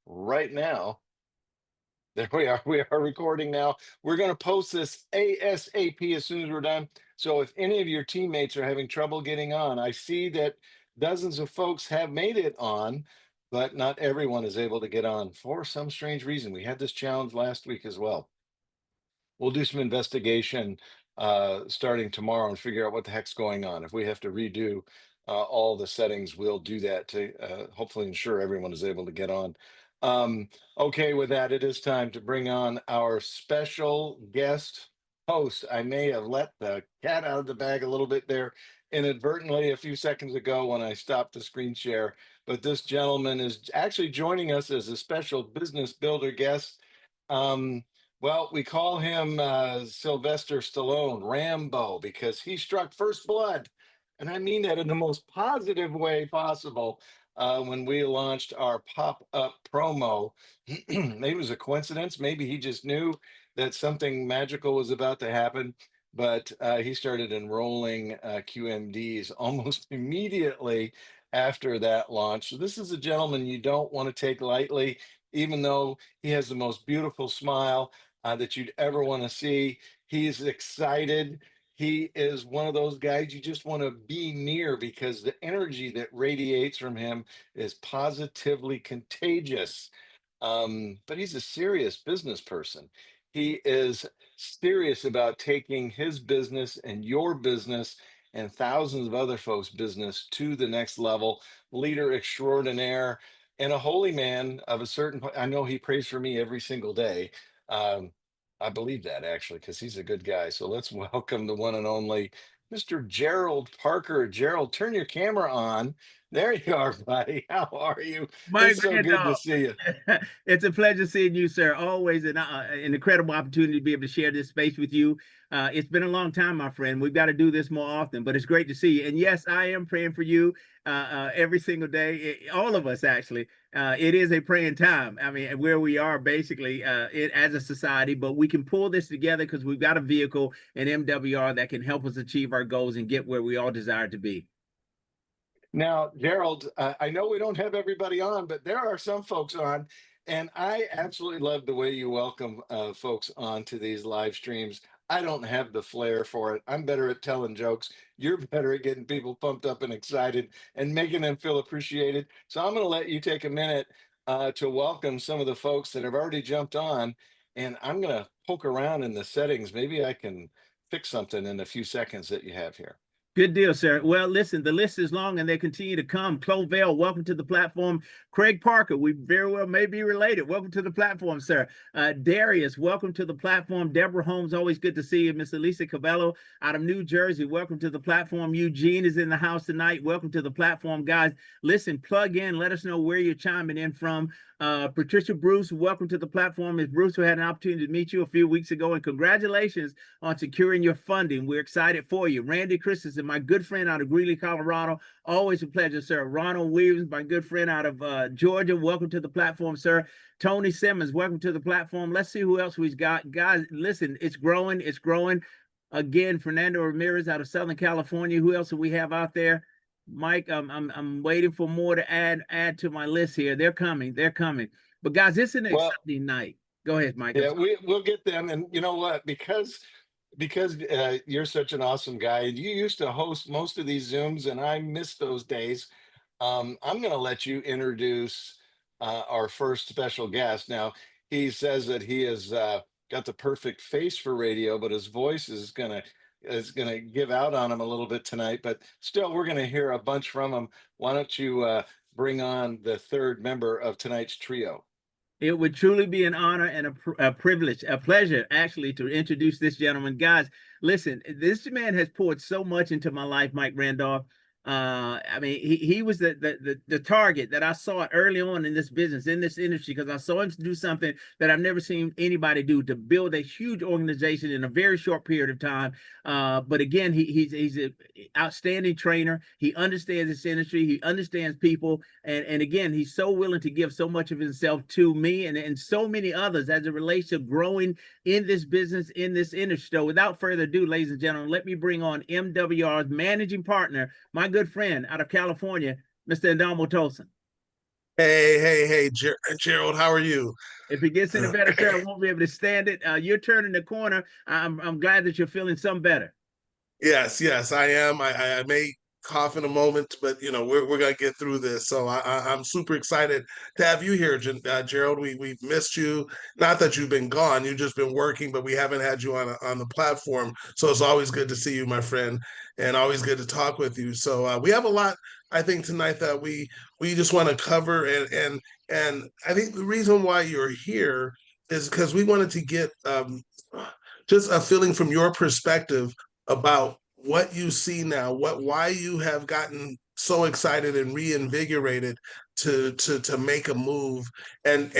right now. There we are. We are recording now. We're going to post this ASAP as soon as we're done. So if any of your teammates are having trouble getting on, I see that dozens of folks have made it on, but not everyone is able to get on for some strange reason. We had this challenge last week as well. We'll do some investigation starting tomorrow and figure out what the heck's going on. If we have to redo all the settings, we'll do that to hopefully ensure everyone is able to get on. Okay, with that, it is time to bring on our special guest host. I may have let the cat out of the bag a little bit there inadvertently a few seconds ago when I stopped the screen share, but this gentleman is actually joining us as a special business builder guest. Um, well, we call him Sylvester Stallone, Rambo, because he struck first blood. And I mean that in the most positive way possible. When we launched our pop up promo, maybe it was a coincidence. Maybe he just knew that something magical was about to happen. But he started enrolling QMDs almost immediately after that launch. So, this is a gentleman you don't want to take lightly, even though he has the most beautiful smile that you'd ever want to see. He's excited. He is one of those guys you just want to be near because the energy that radiates from him is positively contagious. But he's a serious business person. He is serious about taking his business and your business and thousands of other folks' business to the next level. Leader extraordinaire and a holy man of a certain. I know he prays for me every single day. Um, I believe that actually, because he's a good guy. So let's welcome the one and only Mr. Gerald Parker. Gerald, turn your camera on. There you are, buddy. How are you? My It's so grand good to dog. see you. It's a pleasure seeing you, sir. Always an incredible opportunity to be able to share this space with you. It's been a long time, my friend. We've got to do this more often, but it's great to see you. And yes, I am praying for you every single day. All of us, actually. It is a praying time. I mean, where we are basically as a society, but we can pull this together because we've got a vehicle, an MWR, that can help us achieve our goals and get where we all desire to be. Now, Gerald, I know we don't have everybody on, but there are some folks on, and I absolutely love the way you welcome folks onto these live streams. I don't have the flair for it. I'm better at telling jokes. You're better at getting people pumped up and excited and making them feel appreciated. So I'm going to let you take a minute to welcome some of the folks that have already jumped on, and I'm going to poke around in the settings. Maybe I can fix something in a few seconds that you have here. Good deal, sir. Well, listen, the list is long and they continue to come. Clovell, welcome to the platform. Craig Parker, we very well may be related. Welcome to the platform, sir. Darius, welcome to the platform. Deborah Holmes, always good to see you. Miss Elisa Cavello out of New Jersey, welcome to the platform. Eugene is in the house tonight. Welcome to the platform, guys. Listen, plug in. Let us know where you're chiming in from. Patricia Bruce, welcome to the platform. Ms. Bruce, who had an opportunity to meet you a few weeks ago, and congratulations on securing your funding. We're excited for you. Randy Christensen, my good friend out of Greeley, Colorado. Always a pleasure, sir. Ronald Williams, my good friend out of Georgia. Welcome to the platform, sir. Tony Simmons, welcome to the platform. Let's see who else we've got. Guys, listen, it's growing. It's growing. Again, Fernando Ramirez out of Southern California. Who else do we have out there? Mike, I'm waiting for more to add to my list here. They're coming. They're coming. But guys, it's an Well, exciting night. Go ahead, Mike. I'm yeah, sorry. we'll get them, and you know what? Because you're such an awesome guy, and you used to host most of these Zooms, and I miss those days. I'm going to let you introduce our first special guest. Now, he says that he has got the perfect face for radio, but his voice is gonna give out on him a little bit tonight. But still, we're going to hear a bunch from him. Why don't you bring on the third member of tonight's trio? It would truly be an honor and a privilege, a pleasure, actually, to introduce this gentleman. Guys, listen, this man has poured so much into my life, Mike Randolph. I mean, he was the target that I saw early on in this business, in this industry, because I saw him do something that I've never seen anybody do, to build a huge organization in a very short period of time. But again, he's an outstanding trainer. He understands this industry. He understands people, and again, he's so willing to give so much of himself to me and so many others as it relates to growing in this business, in this industry. So without further ado, ladies and gentlemen, let me bring on MWR's managing partner, my good friend out of California, Mr. Adamo Tolson. Hey, Gerald, how are you? If it gets any better, sir, I won't be able to stand it. You're turning the corner. I'm glad that you're feeling some better. Yes, I am. I may cough in a moment, but we're gonna get through this. So I'm super excited to have you here, Gerald. We've missed you. Not that you've been gone, you've just been working, but we haven't had you on the platform. So it's always good to see you, my friend, and always good to talk with you. So we have a lot, I think, tonight that we just want to cover, and I think the reason why you're here is because we wanted to get just a feeling from your perspective about what you see now, why you have gotten so excited and reinvigorated to make a move, and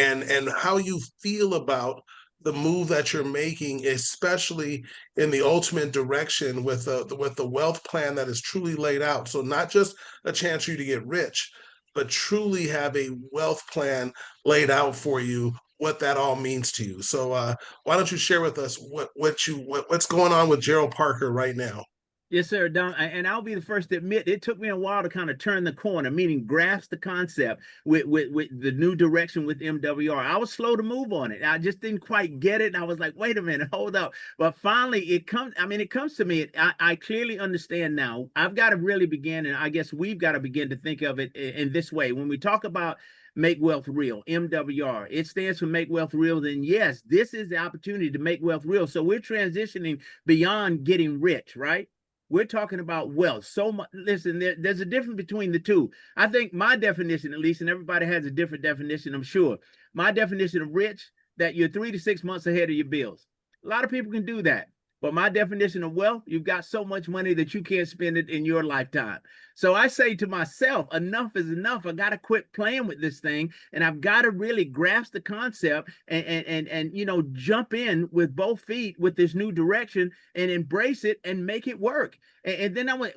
how you feel about the move that you're making, especially in the ultimate direction with the wealth plan that is truly laid out. So not just a chance for you to get rich, but truly have a wealth plan laid out for you, what that all means to you. So why don't you share with us what's going on with Gerald Parker right now? Yes, sir. Don, and I'll be the first to admit it took me a while to kind of turn the corner, meaning grasp the concept with the new direction with MWR. I was slow to move on it. I just didn't quite get it. And I was like, wait a minute, hold up. But finally, it comes. I mean, it comes to me. I clearly understand now. I've got to really begin, and I guess we've got to begin to think of it in this way. When we talk about Make Wealth Real, MWR. It stands for Make Wealth Real. Then yes, this is the opportunity to make wealth real. So we're transitioning beyond getting rich, right? We're talking about wealth. So much. Listen, there's a difference between the two. I think my definition, at least, and everybody has a different definition, I'm sure. My definition of rich, that you're 3 to 6 months ahead of your bills. A lot of people can do that. But my definition of wealth, you've got so much money that you can't spend it in your lifetime. So I say to myself, enough is enough. I got to quit playing with this thing, and I've got to really grasp the concept and jump in with both feet with this new direction and embrace it and make it work. And then I went,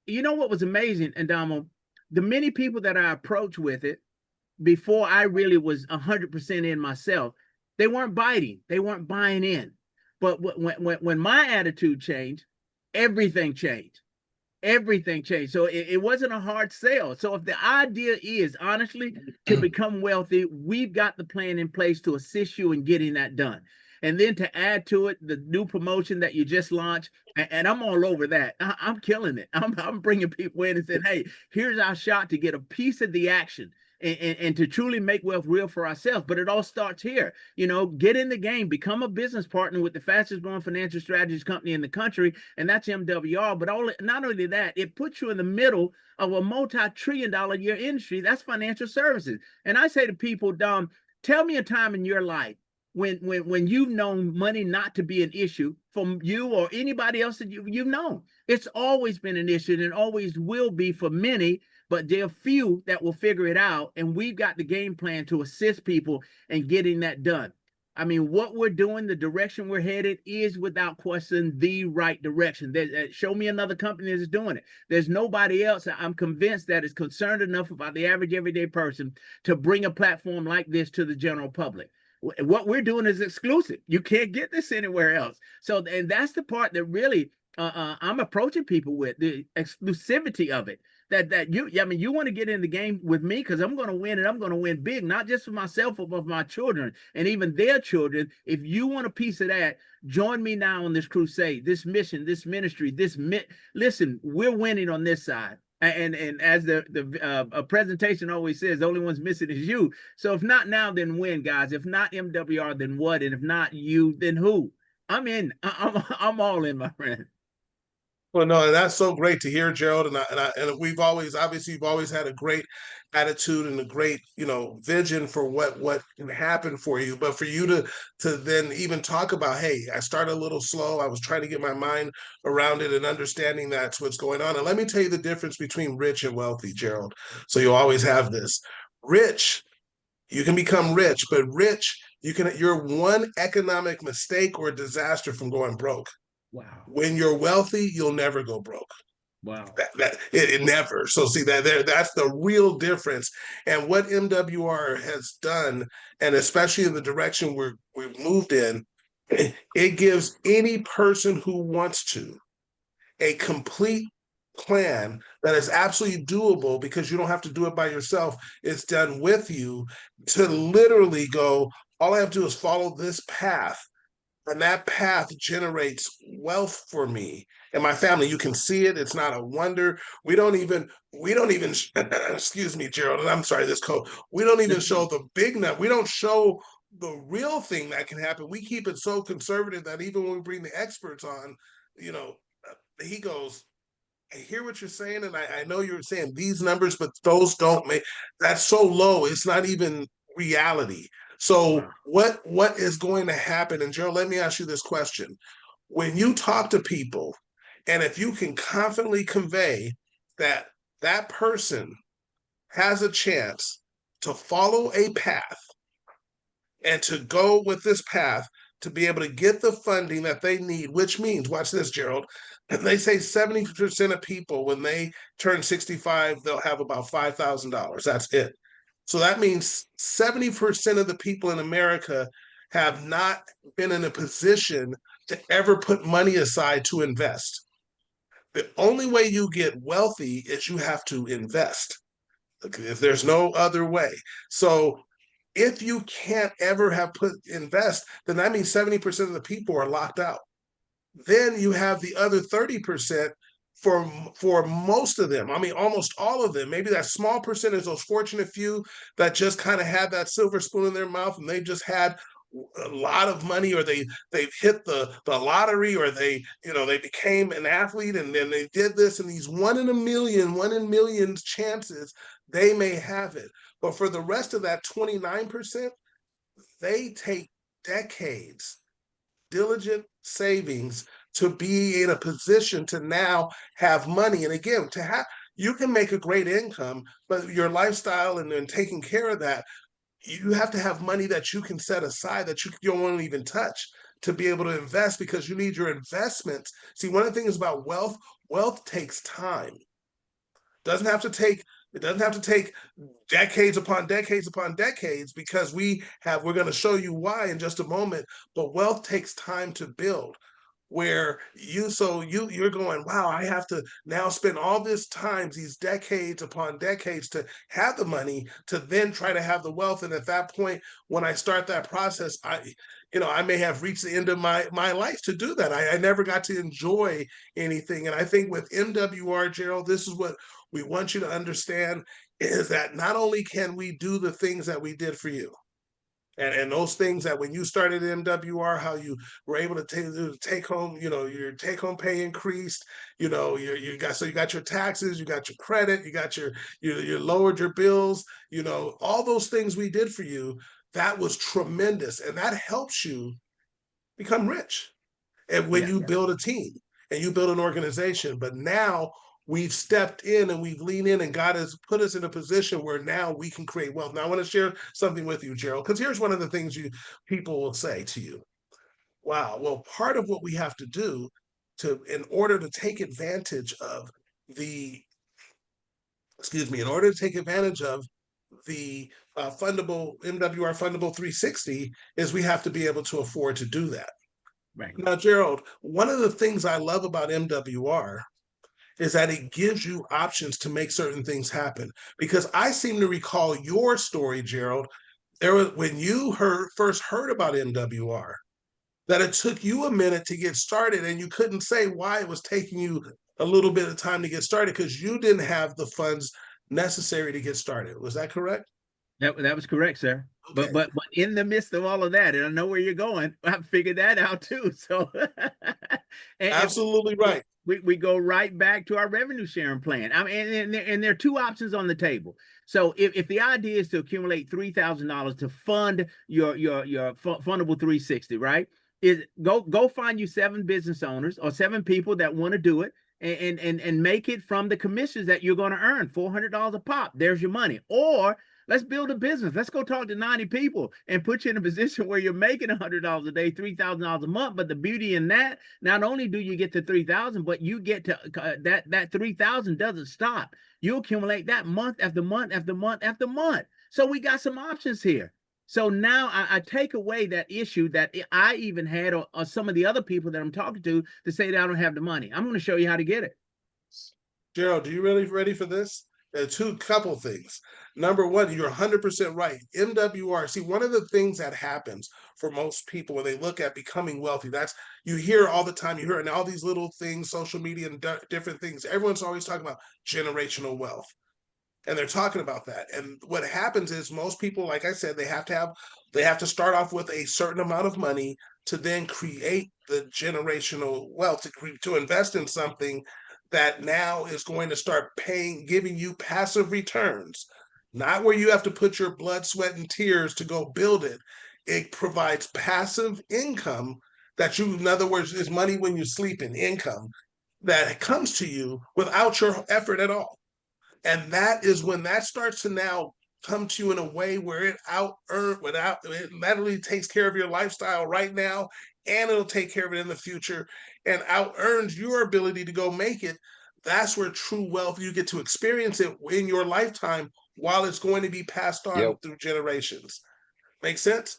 you know what was amazing, Adamo? The many people that I approached with it before I really was 100% in myself, they weren't biting, they weren't buying in. But when my attitude changed, everything changed. Everything changed. So it wasn't a hard sell. So if the idea is honestly to become wealthy, we've got the plan in place to assist you in getting that done. And then to add to it, the new promotion that you just launched, and I'm all over that. I'm killing it. I'm bringing people in and saying, hey, here's our shot to get a piece of the action and to truly make wealth real for ourselves. But it all starts here. Get in the game, become a business partner with the fastest growing financial strategies company in the country, and that's MWR. But not only that, it puts you in the middle of a multi-trillion-dollar year industry. That's financial services. And I say to people, Dom, tell me a time in your life when you've known money not to be an issue from you or anybody else that you've known. It's always been an issue and always will be for many, but there are few that will figure it out. And we've got the game plan to assist people in getting that done. I mean, what we're doing, the direction we're headed is without question the right direction. Show me another company that's doing it. There's nobody else, I'm convinced, that is concerned enough about the average everyday person to bring a platform like this to the general public. What we're doing is exclusive. You can't get this anywhere else. So, and that's the part that really I'm approaching people with, the exclusivity of it. You want to get in the game with me because I'm going to win, and I'm going to win big, not just for myself, but for my children and even their children. If you want a piece of that, join me now on this crusade, this mission, this ministry, listen, we're winning on this side. And as the presentation always says, the only one's missing is you. So if not now, then when, guys? If not MWR, then what? And if not you, then who? I'm in. I'm all in, my friend. Well, no, and that's so great to hear, Gerald. And we've always, obviously, you've always had a great attitude and a great, vision for what can happen for you. But for you to then even talk about, hey, I started a little slow. I was trying to get my mind around it and understanding that's what's going on. And let me tell you the difference between rich and wealthy, Gerald. So you always have this. Rich, you can become rich, but rich, you're one economic mistake or disaster from going broke. Wow. When you're wealthy, you'll never go broke. Wow. It never. So see that's the real difference. And what MWR has done, and especially in the direction we've moved in, it gives any person who wants to a complete plan that is absolutely doable because you don't have to do it by yourself. It's done with you to literally go, all I have to do is follow this path, and that path generates wealth for me and my family. You can see it. It's not a wonder. We don't even excuse me, Gerald, and I'm sorry, this code. We don't even show the big nut. We don't show the real thing that can happen. We keep it so conservative that even when we bring the experts on, you know, he goes, I hear what you're saying, and I know you're saying these numbers, but those don't make, that's so low. It's not even reality. So Wow. what is going to happen? And Gerald, let me ask you this question. When you talk to people, and if you can confidently convey that that person has a chance to follow a path and to go with this path to be able to get the funding that they need, which means, watch this, Gerald, and they say 70% of people, when they turn 65, they'll have about $5,000. That's it. So that means 70% of the people in America have not been in a position to ever put money aside to invest. The only way you get wealthy is you have to invest. If there's no other way. So if you can't ever have put invest, then that means 70% of the people are locked out. Then you have the other 30% for most of them. I mean, almost all of them. Maybe that small percentage, those fortunate few that just kind of had that silver spoon in their mouth and they just had a lot of money, or they've hit the lottery, or they became an athlete and then they did this, and these 1 in a million, 1 in millions chances they may have it. But for the rest of that 29%, they take decades, diligent savings to be in a position to now have money. And again, to have, you can make a great income, but your lifestyle and then taking care of that, you have to have money that you can set aside that you don't want to even touch to be able to invest, because you need your investments. See, one of the things about wealth takes time. Doesn't have to take it doesn't have to take decades upon decades upon decades, because we're going to show you why in just a moment. But wealth takes time to build, where you're going, wow, I have to now spend all this time, these decades upon decades, to have the money to then try to have the wealth. And at that point, when I start that process, I may have reached the end of my life to do that. I never got to enjoy anything. And I think with MWR, Gerald, this is what we want you to understand, is that not only can we do the things that we did for you, and those things that when you started MWR, how you were able to take home, your take home pay increased, you got your taxes, you got your credit, you lowered your bills, all those things we did for you, that was tremendous. And that helps you become rich. And when Yeah. you build a team and you build an organization, but now we've stepped in and we've leaned in, and God has put us in a position where now we can create wealth. Now I want to share something with you, Gerald, because here's one of the things people will say to you. Wow, well, part of what we have to do in order to take advantage of the, in order to take advantage of the fundable MWR fundable 360, is we have to be able to afford to do that. Right. Now, Gerald, one of the things I love about MWR is that it gives you options to make certain things happen. Because I seem to recall your story, Gerald, when you first heard about MWR, that it took you a minute to get started, and you couldn't say why it was taking you a little bit of time to get started, because you didn't have the funds necessary to get started. Was that correct? That was correct, sir. Okay. But in the midst of all of that, and I know where you're going, I figured that out too. So and Absolutely right. we go right back to our revenue sharing plan. I mean, and there are two options on the table. So if the idea is to accumulate $3,000 to fund your fundable 360, right? Is go find you 7 business owners or 7 people that want to do it, and make it from the commissions that you're going to earn, $400 a pop. There's your money. Or let's build a business. Let's go talk to 90 people and put you in a position where you're making $100 a day, $3,000 a month. But the beauty in that, not only do you get to 3,000, but you get to that 3,000 doesn't stop. You accumulate that month after month after month after month. So we got some options here. So now I take away that issue that I even had, or some of the other people that I'm talking to say that I don't have the money. I'm going to show you how to get it. Gerald, do you really ready for this? Two couple things. Number one, you're 100% right. MWR. See, one of the things that happens for most people when they look at becoming wealthy, that's you hear all the time. You hear in all these little things, social media and different things. Everyone's always talking about generational wealth, and they're talking about that. And what happens is most people, like I said, they have to start off with a certain amount of money to then create the generational wealth to invest in something that now is going to start paying, giving you passive returns, not where you have to put your blood, sweat, and tears to go build it. It provides passive income that you, in other words, is money when you sleep in income that comes to you without your effort at all. And that is when that starts to now come to you in a way where it out earn without it literally takes care of your lifestyle right now, and it'll take care of it in the future and out earns your ability to go make it. That's where true wealth, you get to experience it in your lifetime while it's going to be passed on Yep. through generations. Make sense?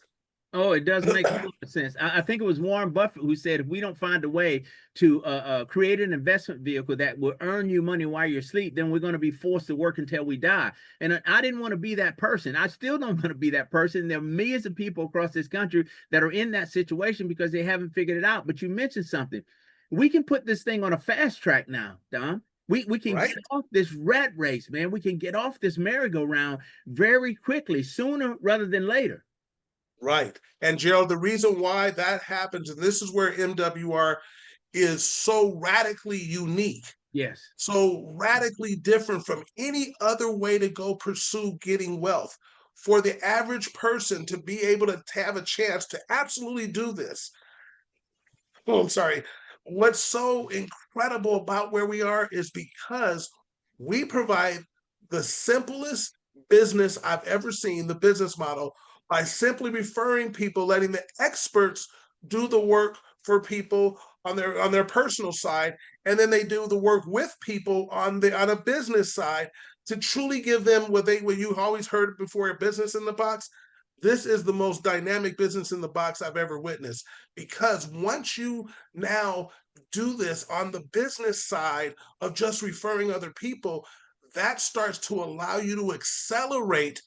Oh, it does make a lot of sense. I think it was Warren Buffett who said, if we don't find a way to create an investment vehicle that will earn you money while you're asleep, then we're going to be forced to work until we die. And I didn't want to be that person. I still don't want to be that person. There are millions of people across this country that are in that situation because they haven't figured it out. But you mentioned something. We can put this thing on a fast track now, Don. We can Right? get off this rat race, man. We can get off this merry-go-round very quickly, sooner rather than later. Right. And Gerald, the reason why that happens, and this is where MWR is so radically unique, Yes. so radically different from any other way to go pursue getting wealth. For the average person to be able to have a chance to absolutely do this, oh, I'm sorry. What's so incredible about where we are is because we provide the simplest business I've ever seen, the business model, by simply referring people, letting the experts do the work for people on their personal side, and then they do the work with people on a business side to truly give them what you always heard before, a business in the box. This is the most dynamic business in the box I've ever witnessed, because once you now do this on the business side of just referring other people, that starts to allow you to accelerate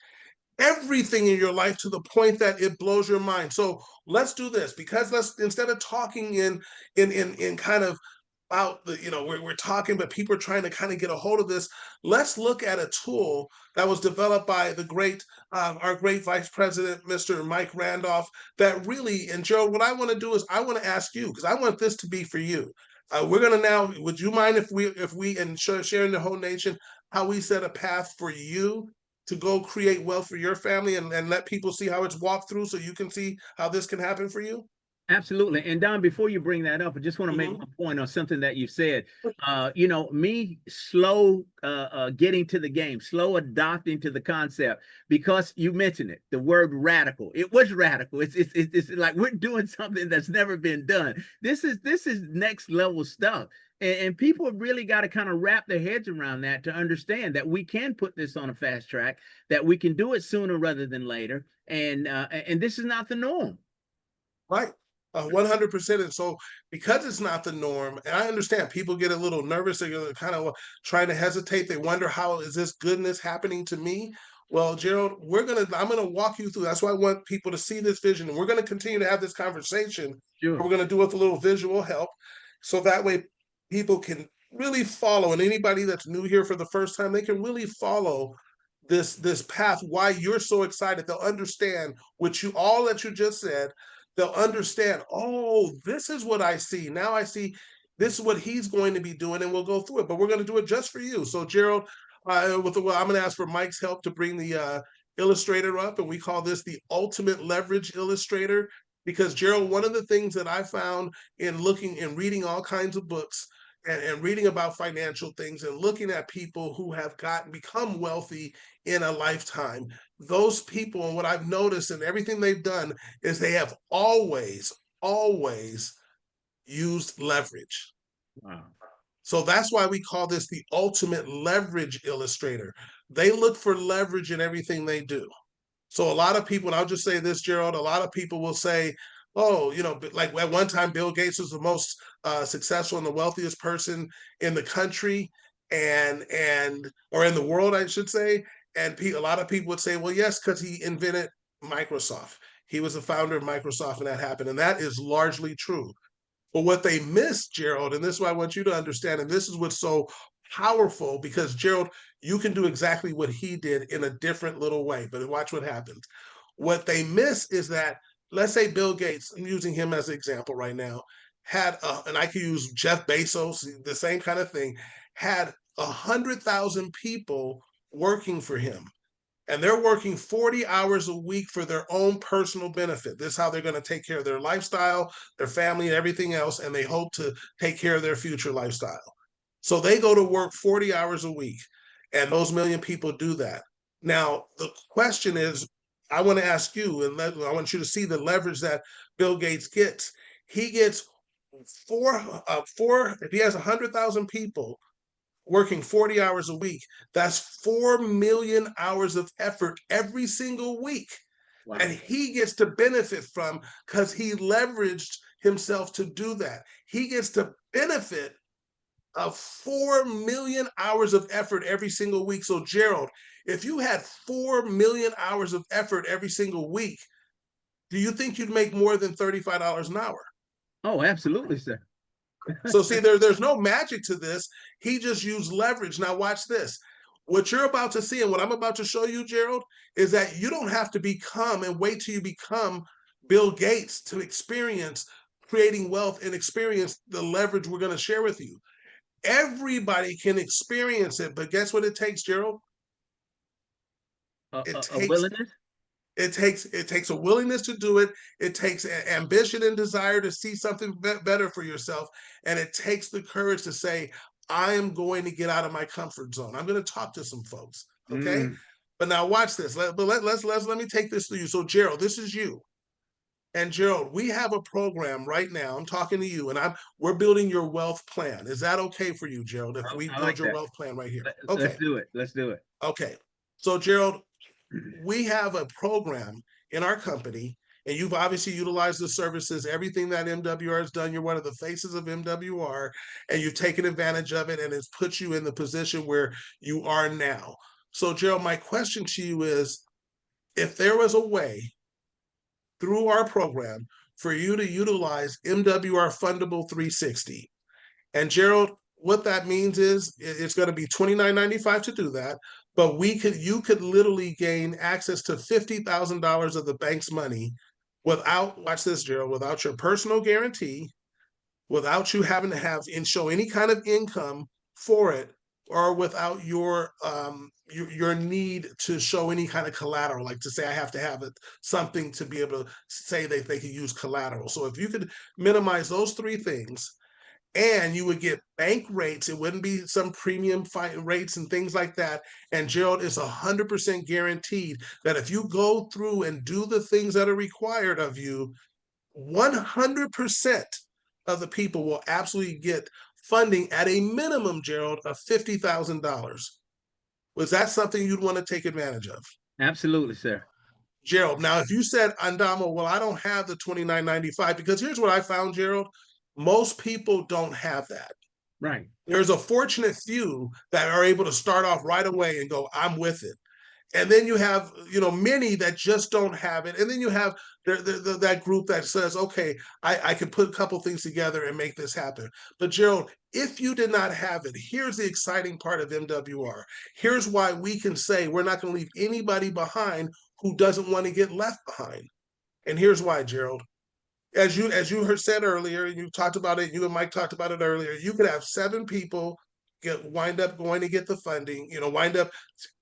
everything in your life to the point that it blows your mind. So let's do this, because let's, instead of talking in kind of about the, we're talking, but people are trying to kind of get a hold of this. Let's look at a tool that was developed by our great vice president, Mr. Mike Randolph, that really, and Joe, what I want to do is I want to ask you, because I want this to be for you. We're gonna now. Would you mind if we and sharing the whole nation how we set a path for you to go create wealth for your family, and let people see how it's walked through, so you can see how this can happen for you? Absolutely. And Don, before you bring that up, I just want to make Mm-hmm. one point on something that you said. Me slow getting to the game, slow adopting to the concept, because you mentioned it, the word radical. It was radical. It's like we're doing something that's never been done. This is next level stuff. And people really got to kind of wrap their heads around that to understand that we can put this on a fast track, that we can do it sooner rather than later. And this is not the norm. Right. 100%. And so, because it's not the norm, and I understand people get a little nervous, they're kind of trying to hesitate. They wonder, how is this goodness happening to me? Well, Gerald, I'm gonna walk you through. That's why I want people to see this vision, and we're gonna continue to have this conversation. We're Sure. gonna do it with a little visual help, so that way people can really follow. And anybody that's new here for the first time, they can really follow this path. Why you're so excited? They'll understand what you all that you just said. They'll understand, oh, this is what I see. Now I see this is what he's going to be doing, and we'll go through it. But we're going to do it just for you. So, Gerald, I'm going to ask for Mike's help to bring the illustrator up, and we call this the ultimate leverage illustrator. Because, Gerald, one of the things that I found in looking and reading all kinds of books, and reading about financial things, and looking at people who have become wealthy in a lifetime, those people, and what I've noticed and everything they've done, is they have always used leverage. Wow. So that's why we call this the ultimate leverage illustrator. They look for leverage in everything they do. So a lot of people, and I'll just say this, Gerald, a lot of people will say, oh, like at one time, Bill Gates was the most successful and the wealthiest person in the country. or in the world, I should say. And a lot of people would say, well, yes, because he invented Microsoft. He was the founder of Microsoft, and that happened. And that is largely true. But what they missed, Gerald, and this is what I want you to understand, and this is what's so powerful, because Gerald, you can do exactly what he did in a different little way. But watch what happens. What they miss is that, let's say Bill Gates, I'm using him as an example right now, and I could use Jeff Bezos, the same kind of thing, had 100,000 people working for him. And they're working 40 hours a week for their own personal benefit. This is how they're going to take care of their lifestyle, their family, and everything else. And they hope to take care of their future lifestyle. So they go to work 40 hours a week. And those million people do that. Now, the question is, I want to ask you, and I want you to see the leverage that Bill Gates gets. He gets if he has 100,000 people working 40 hours a week, that's 4 million hours of effort every single week. Wow. And he gets to benefit from, because he leveraged himself to do that. He gets to benefit of 4 million hours of effort every single week. So Gerald, if you had 4 million hours of effort every single week, do you think you'd make more than $35 an hour? Oh, absolutely, sir. So see, there's no magic to this. He just used leverage. Now watch this. What you're about to see and what I'm about to show you, Gerald, is that you don't have to become and wait till you become Bill Gates to experience creating wealth and experience the leverage we're going to share with you. Everybody can experience it, but guess what it takes, Gerald? A willingness? It takes a willingness to do it. It takes ambition and desire to see something better for yourself. And it takes the courage to say, I am going to get out of my comfort zone. I'm going to talk to some folks. Okay. But now watch this. Let me take this to you. So Gerald, this is you. And Gerald, we have a program right now. I'm talking to you, and we're building your wealth plan. Is that okay for you, Gerald? If we build your wealth plan right here? Okay. Let's do it. Let's do it. Okay. So Gerald, we have a program in our company, and you've obviously utilized the services, everything that MWR has done. You're one of the faces of MWR, and you've taken advantage of it, and it's put you in the position where you are now. So Gerald, my question to you is, if there was a way through our program for you to utilize MWR Fundable 360, and Gerald, what that means is it's going to be $29.95 to do that, but you could literally gain access to $50,000 of the bank's money without, watch this, Gerald, without your personal guarantee, without you having to have and show any kind of income for it, or without your need to show any kind of collateral, like to say I have to have something to be able to say that they can use collateral. So if you could minimize those three things, and you would get bank rates. It wouldn't be some premium rates and things like that. And Gerald, is 100% guaranteed that if you go through and do the things that are required of you, 100% of the people will absolutely get funding at a minimum, Gerald, of $50,000. Was that something you'd want to take advantage of? Absolutely, sir. Gerald, now if you said, Andamo, well, I don't have the $29.95, because here's what I found, Gerald. Most people don't have that. Right. There's a fortunate few that are able to start off right away and go, I'm with it. And then you have, many that just don't have it. And then you have that group that says, okay, I can put a couple things together and make this happen. But Gerald, if you did not have it, here's the exciting part of MWR. Here's why we can say we're not going to leave anybody behind who doesn't want to get left behind. And here's why, Gerald. As you said earlier, and you talked about it, you and Mike talked about it earlier, you could have 7 people wind up going to get the funding, wind up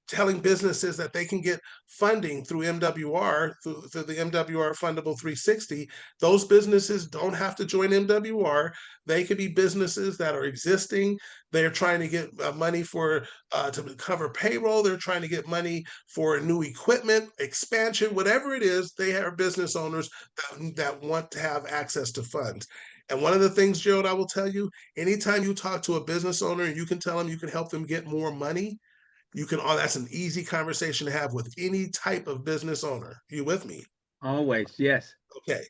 telling businesses that they can get funding through MWR, through the MWR Fundable 360. Those businesses don't have to join MWR. They could be businesses that are existing. They're trying to get money to cover payroll. They're trying to get money for new equipment, expansion, whatever it is. They are business owners that want to have access to funds. And one of the things, Gerald, I will tell you, anytime you talk to a business owner and you can tell them you can help them get more money, that's an easy conversation to have with any type of business owner. You with me? Always, yes. Okay.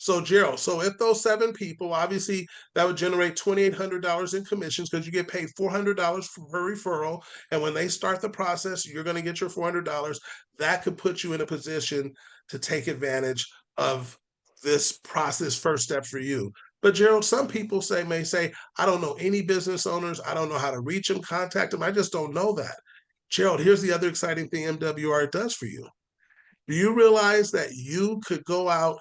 So Gerald, so if those 7 people, obviously that would generate $2,800 in commissions because you get paid $400 per referral. And when they start the process, you're going to get your $400. That could put you in a position to take advantage of this process first step for you. But Gerald, some people may say, I don't know any business owners. I don't know how to reach them, contact them. I just don't know that. Gerald, here's the other exciting thing MWR does for you. Do you realize that you could go out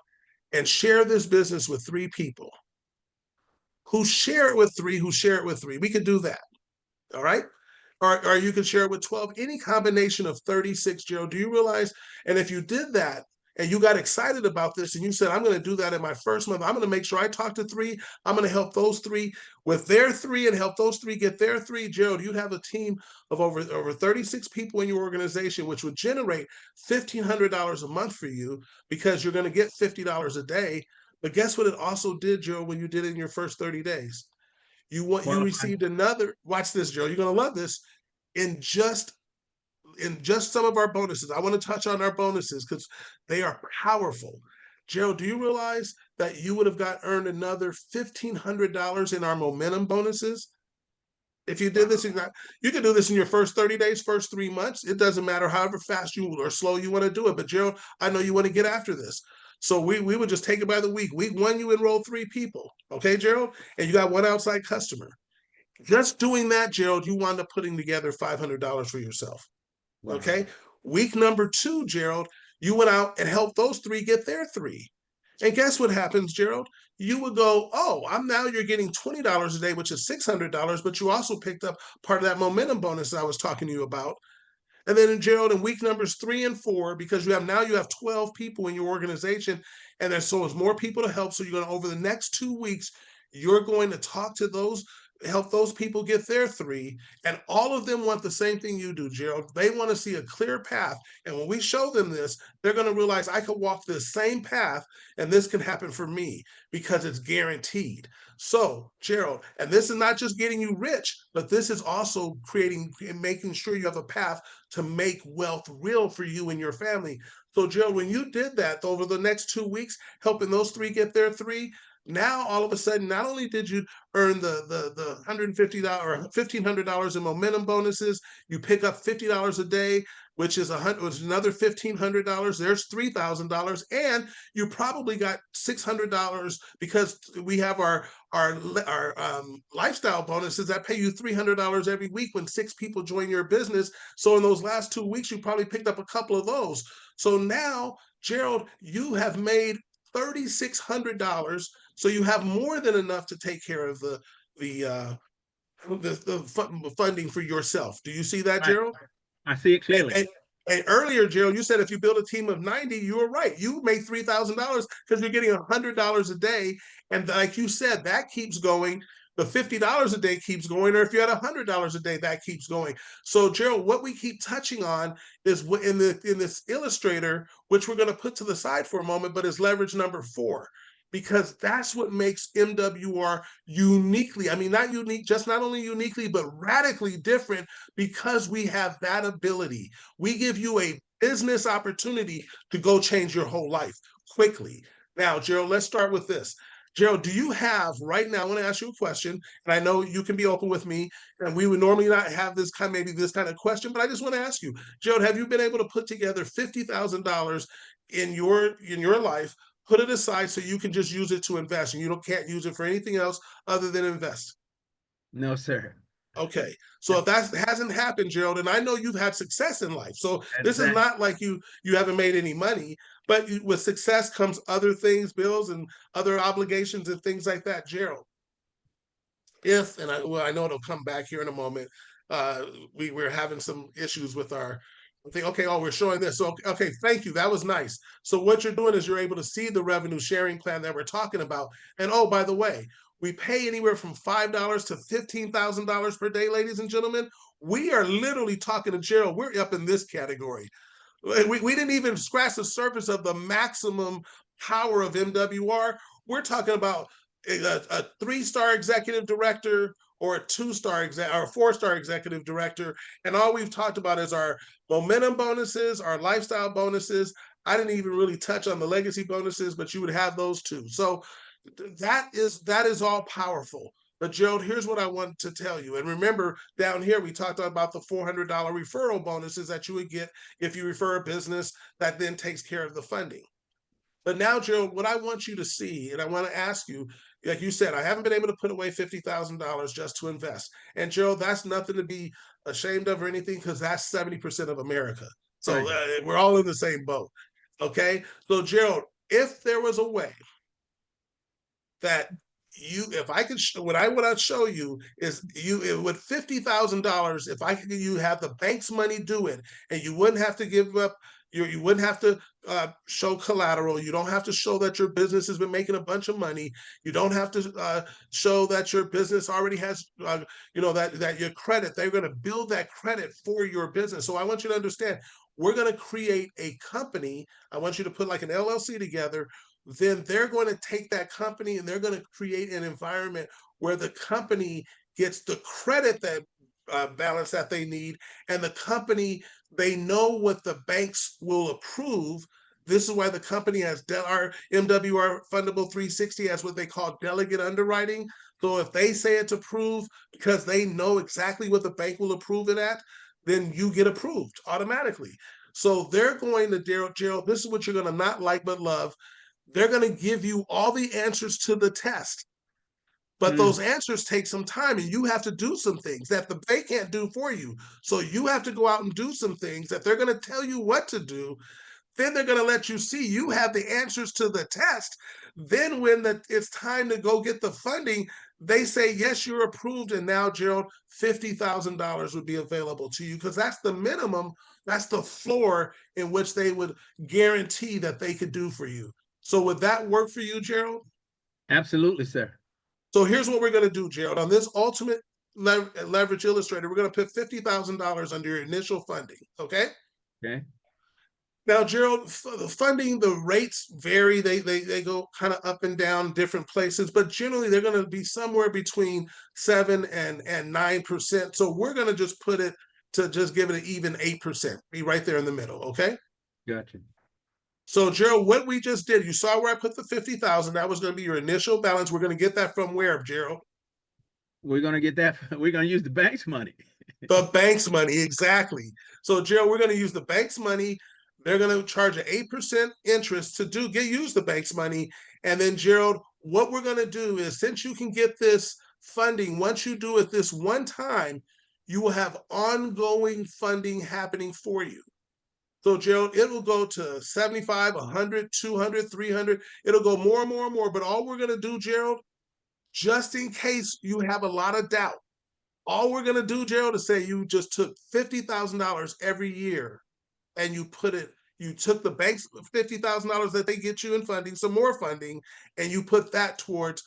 and share this business with 3 people who share it with 3, who share it with 3? We could do that. All right. Or you could share it with 12, any combination of 36, Gerald. Do you realize? And if you did that and you got excited about this and you said, I'm going to do that in my first month, I'm going to make sure I talk to 3. I'm going to help those 3 with their 3 and help those 3 get their 3. Gerald, you'd have a team of over 36 people in your organization, which would generate $1,500 a month for you because you're going to get $50 a day. But guess what it also did, Gerald, when you did it in your first 30 days? You received another, watch this, Joe, you're gonna love this. In just some of our bonuses, I want to touch on our bonuses because they are powerful. Gerald, do you realize that you would have earned another $1,500 in our momentum bonuses? If you did this, you can do this in your first 30 days, first 3 months. It doesn't matter however fast you or slow you want to do it. But Gerald, I know you want to get after this. So we would just take it by the week. Week 1, you enroll 3 people. Okay, Gerald? And you got 1 outside customer. Just doing that, Gerald, you wound up putting together $500 for yourself. Wow. Okay. Week number 2, Gerald, you went out and helped those 3 get their 3. And guess what happens, Gerald? You would go, oh, you're getting $20 a day, which is $600, but you also picked up part of that momentum bonus I was talking to you about. And then Gerald, in week numbers 3 and 4, because you have 12 people in your organization, and there's more people to help. So you're going to, over the next 2 weeks, you're going to talk to those, help those people get their 3, and all of them want the same thing you do, Gerald. They want to see a clear path, and when we show them this, they're going to realize I could walk this same path, and this can happen for me because it's guaranteed. So, Gerald, and this is not just getting you rich, but this is also creating and making sure you have a path to make wealth real for you and your family. So, Gerald, when you did that over the next 2 weeks, helping those 3 get their 3, now all of a sudden, not only did you earn the $150 or $1,500 in momentum bonuses, you pick up $50 a day, which is another $1,500. There's $3,000, and you probably got $600 because we have our lifestyle bonuses that pay you $300 every week when 6 people join your business. So in those last 2 weeks, you probably picked up a couple of those. So now, Gerald, you have made $3,600, so you have more than enough to take care of the funding for yourself. Do you see that, Gerald? I see it clearly. And earlier, Gerald, you said if you build a team of 90, you were right. You made $3,000 because you're getting $100 a day, and like you said, that keeps going. The $50 a day keeps going, or if you had $100 a day, that keeps going. So, Gerald, what we keep touching on is in this illustrator, which we're going to put to the side for a moment, but is leverage number 4, because that's what makes MWR uniquely, not unique, just not only uniquely, but radically different, because we have that ability. We give you a business opportunity to go change your whole life quickly. Now, Gerald, let's start with this. Gerald, do you have right now? I want to ask you a question, and I know you can be open with me. And we would normally not have this kind of question, but I just want to ask you, Gerald, have you been able to put together $50,000 in your life, put it aside so you can just use it to invest, and you can't use it for anything else other than invest? No, sir. Okay, so if that hasn't happened, Gerald, and I know you've had success in life, so this is not like you haven't made any money, but with success comes other things, bills and other obligations and things like that, Gerald. I know it'll come back here in a moment. We're having some issues with our thing. Okay, we're showing this. So okay, thank you. That was nice. So what you're doing is you're able to see the revenue sharing plan that we're talking about. And oh, by the way, we pay anywhere from $5 to $15,000 per day, ladies and gentlemen. We are literally talking to Gerald. We're up in this category. We didn't even scratch the surface of the maximum power of MWR. We're talking about a 3-star executive director or a 2-star or a 4-star executive director. And all we've talked about is our momentum bonuses, our lifestyle bonuses, I didn't even really touch on the legacy bonuses, but you would have those too. So that is all powerful. But Gerald, here's what I want to tell you. And remember, down here we talked about the $400 referral bonuses that you would get if you refer a business that then takes care of the funding. But now, Gerald, what I want you to see, and I want to ask you, like you said, I haven't been able to put away $50,000 just to invest. And Gerald, that's nothing to be ashamed of or anything, because that's 70% of America. So Right. we're all in the same boat. Okay. So, Gerald, if there was a way that if I could, what I want to show you is with $50,000, if I could, you have the bank's money do it, and you wouldn't have to give up. You wouldn't have to show collateral. You don't have to show that your business has been making a bunch of money. You don't have to show that your business already has, that your credit. They're going to build that credit for your business. So I want you to understand, we're going to create a company. I want you to put like an LLC together. Then they're going to take that company and they're going to create an environment where the company gets the credit that balance that they need, and the company, they know what the banks will approve. This is why the company has our MWR Fundable 360 has what they call delegate underwriting. So if they say it's approved because they know exactly what the bank will approve it at, then you get approved automatically. So they're going to, Gerald, this is what you're going to not like but love. They're going to give you all the answers to the test. But those answers take some time, and you have to do some things that they can't do for you. So you have to go out and do some things that they're going to tell you what to do. Then they're going to let you see you have the answers to the test. Then when it's time to go get the funding, they say, yes, you're approved. And now, Gerald, $50,000 would be available to you, because that's the minimum. That's the floor in which they would guarantee that they could do for you. So would that work for you, Gerald? Absolutely, sir. So here's what we're going to do, Gerald. On this ultimate leverage illustrator, we're going to put $50,000 under your initial funding. Okay. Okay. Now, Gerald, the funding, the rates vary. They go kind of up and down different places, but generally they're going to be somewhere between 7 and 9%. So we're going to just put it to just give it an even 8%, be right there in the middle. Okay. Gotcha. So, Gerald, what we just did, you saw where I put the 50,000. That was going to be your initial balance. We're going to get that from where, Gerald? We're going to get that. We're going to use the bank's money. The bank's money, exactly. So, Gerald, we're going to use the bank's money. They're going to charge an 8% interest to use the bank's money. And then, Gerald, what we're going to do is, since you can get this funding, once you do it this one time, you will have ongoing funding happening for you. So, Gerald, it will go to 75, 100, 200, 300. It'll go more and more and more. But all we're going to do, Gerald, just in case you have a lot of doubt, all we're going to do, Gerald, is say you just took $50,000 every year and you took the bank's $50,000 that they get you in funding, some more funding, and you put that towards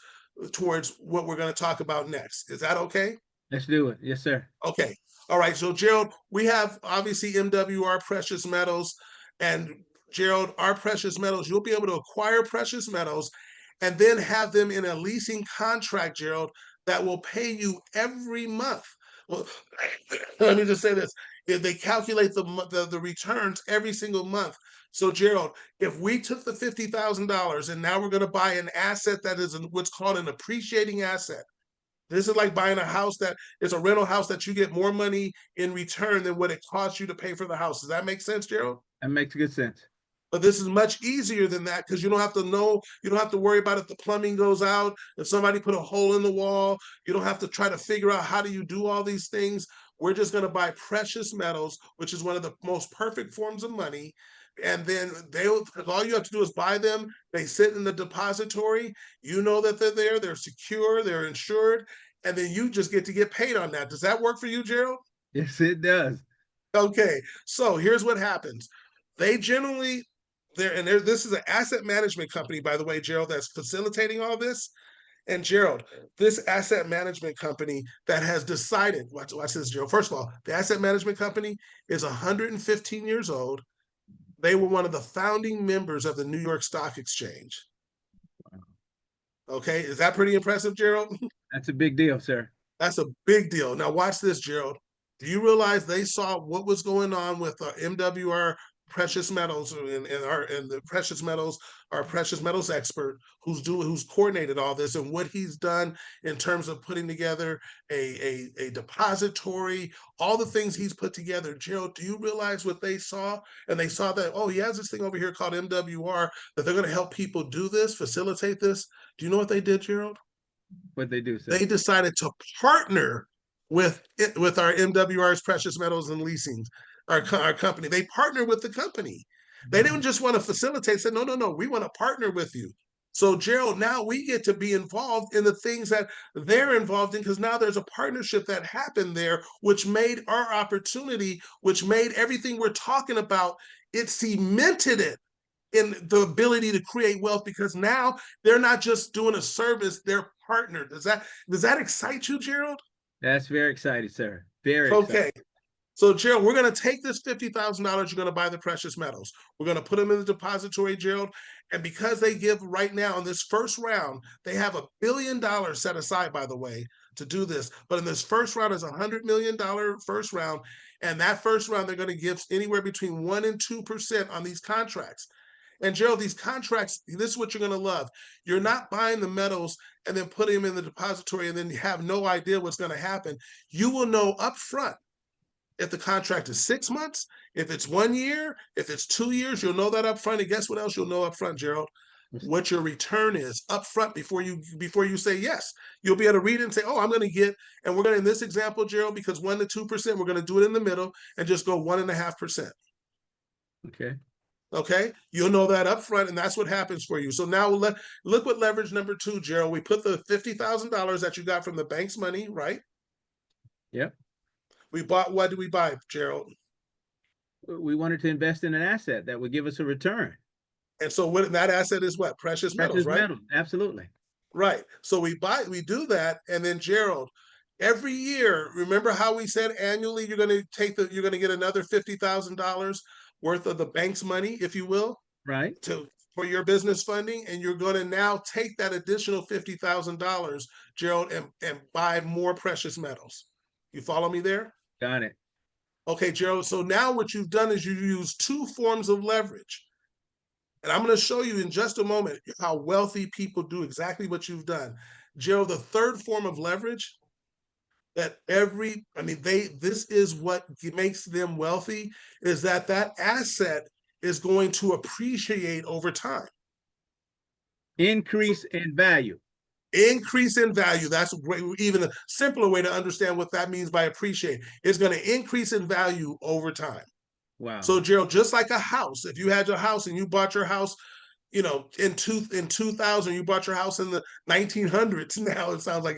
what we're going to talk about next. Is that okay? Let's do it. Yes, sir. Okay. All right. So, Gerald, we have obviously MWR Precious Metals. And, Gerald, our precious metals, you'll be able to acquire precious metals and then have them in a leasing contract, Gerald, that will pay you every month. Well, let me just say this. If they calculate the returns every single month. So, Gerald, if we took the $50,000 and now we're going to buy an asset that is what's called an appreciating asset. This is like buying a house that is a rental house that you get more money in return than what it costs you to pay for the house. Does that make sense, Gerald? That makes good sense. But this is much easier than that, because you don't have to worry about if the plumbing goes out, if somebody put a hole in the wall. You don't have to try to figure out how do you do all these things. We're just going to buy precious metals, which is one of the most perfect forms of money. And then all you have to do is buy them. They sit in the depository. You know that they're there. They're secure. They're insured. And then you just get to get paid on that. Does that work for you, Gerald? Yes, it does. Okay. So here's what happens. They generally, this is an asset management company, by the way, Gerald, that's facilitating all this. And, Gerald, this asset management company that has decided, watch this, Gerald. First of all, the asset management company is 115 years old. They were one of the founding members of the New York Stock Exchange. Okay, is that pretty impressive, Gerald? That's a big deal, sir. That's a big deal. Now watch this, Gerald. Do you realize they saw what was going on with MWR precious metals and the precious metals, our precious metals expert who's coordinated all this and what he's done in terms of putting together a depository, all the things he's put together. Gerald, do you realize what they saw? And they saw that, oh, he has this thing over here called MWR, that they're going to help people do this, facilitate this. Do you know what they did, Gerald? What they do, sir? They decided to partner with our MWR's precious metals and leasing, our company. They partnered with the company. They didn't just want to facilitate, said, no, we want to partner with you. So, Gerald, now we get to be involved in the things that they're involved in, because now there's a partnership that happened there, which made our opportunity, which made everything we're talking about, it cemented it in the ability to create wealth, because now they're not just doing a service, they're partnered. Does that excite you, Gerald? That's very exciting, sir. Very okay. exciting. So, Gerald, we're going to take this $50,000. You're going to buy the precious metals. We're going to put them in the depository, Gerald. And because they give right now in this first round, they have $1 billion set aside, by the way, to do this. But in this first round is $100 million first round. And that first round, they're going to give anywhere between 1% and 2% on these contracts. And Gerald, these contracts, this is what you're going to love. You're not buying the metals and then putting them in the depository and then you have no idea what's going to happen. You will know up front if the contract is 6 months, if it's 1 year, if it's 2 years, you'll know that up front. And guess what else you'll know up front, Gerald? What your return is up front before you say yes. You'll be able to read it and say, oh, I'm going to get, and we're going to, in this example, Gerald, because 1% to 2%, we're going to do it in the middle and just go 1.5%. Okay, you'll know that up front, and that's what happens for you. So now look what leverage number 2, Gerald. We put the $50,000 that you got from the bank's money, right? Yep. We bought, what did we buy, Gerald? We wanted to invest in an asset that would give us a return. And so that asset is what? Precious metals, right? Metals, absolutely. Right. So we do that, and then Gerald, every year, remember how we said annually you're going to get another $50,000 worth of the bank's money, if you will, right, for your business funding, and you're going to now take that additional $50,000, Gerald, and buy more precious metals. You follow me there? Got it. Okay, Gerald. So now what you've done is you use 2 forms of leverage. And I'm going to show you in just a moment how wealthy people do exactly what you've done. Gerald, the third form of leverage that this is what makes them wealthy, is that asset is going to appreciate over time. Increase in value. Increase in value. That's even a simpler way to understand what that means by appreciate. It's going to increase in value over time. Wow. So, Gerald, just like a house, if you had your house and you bought your house, in 2000, you bought your house in the 1900s. Now it sounds like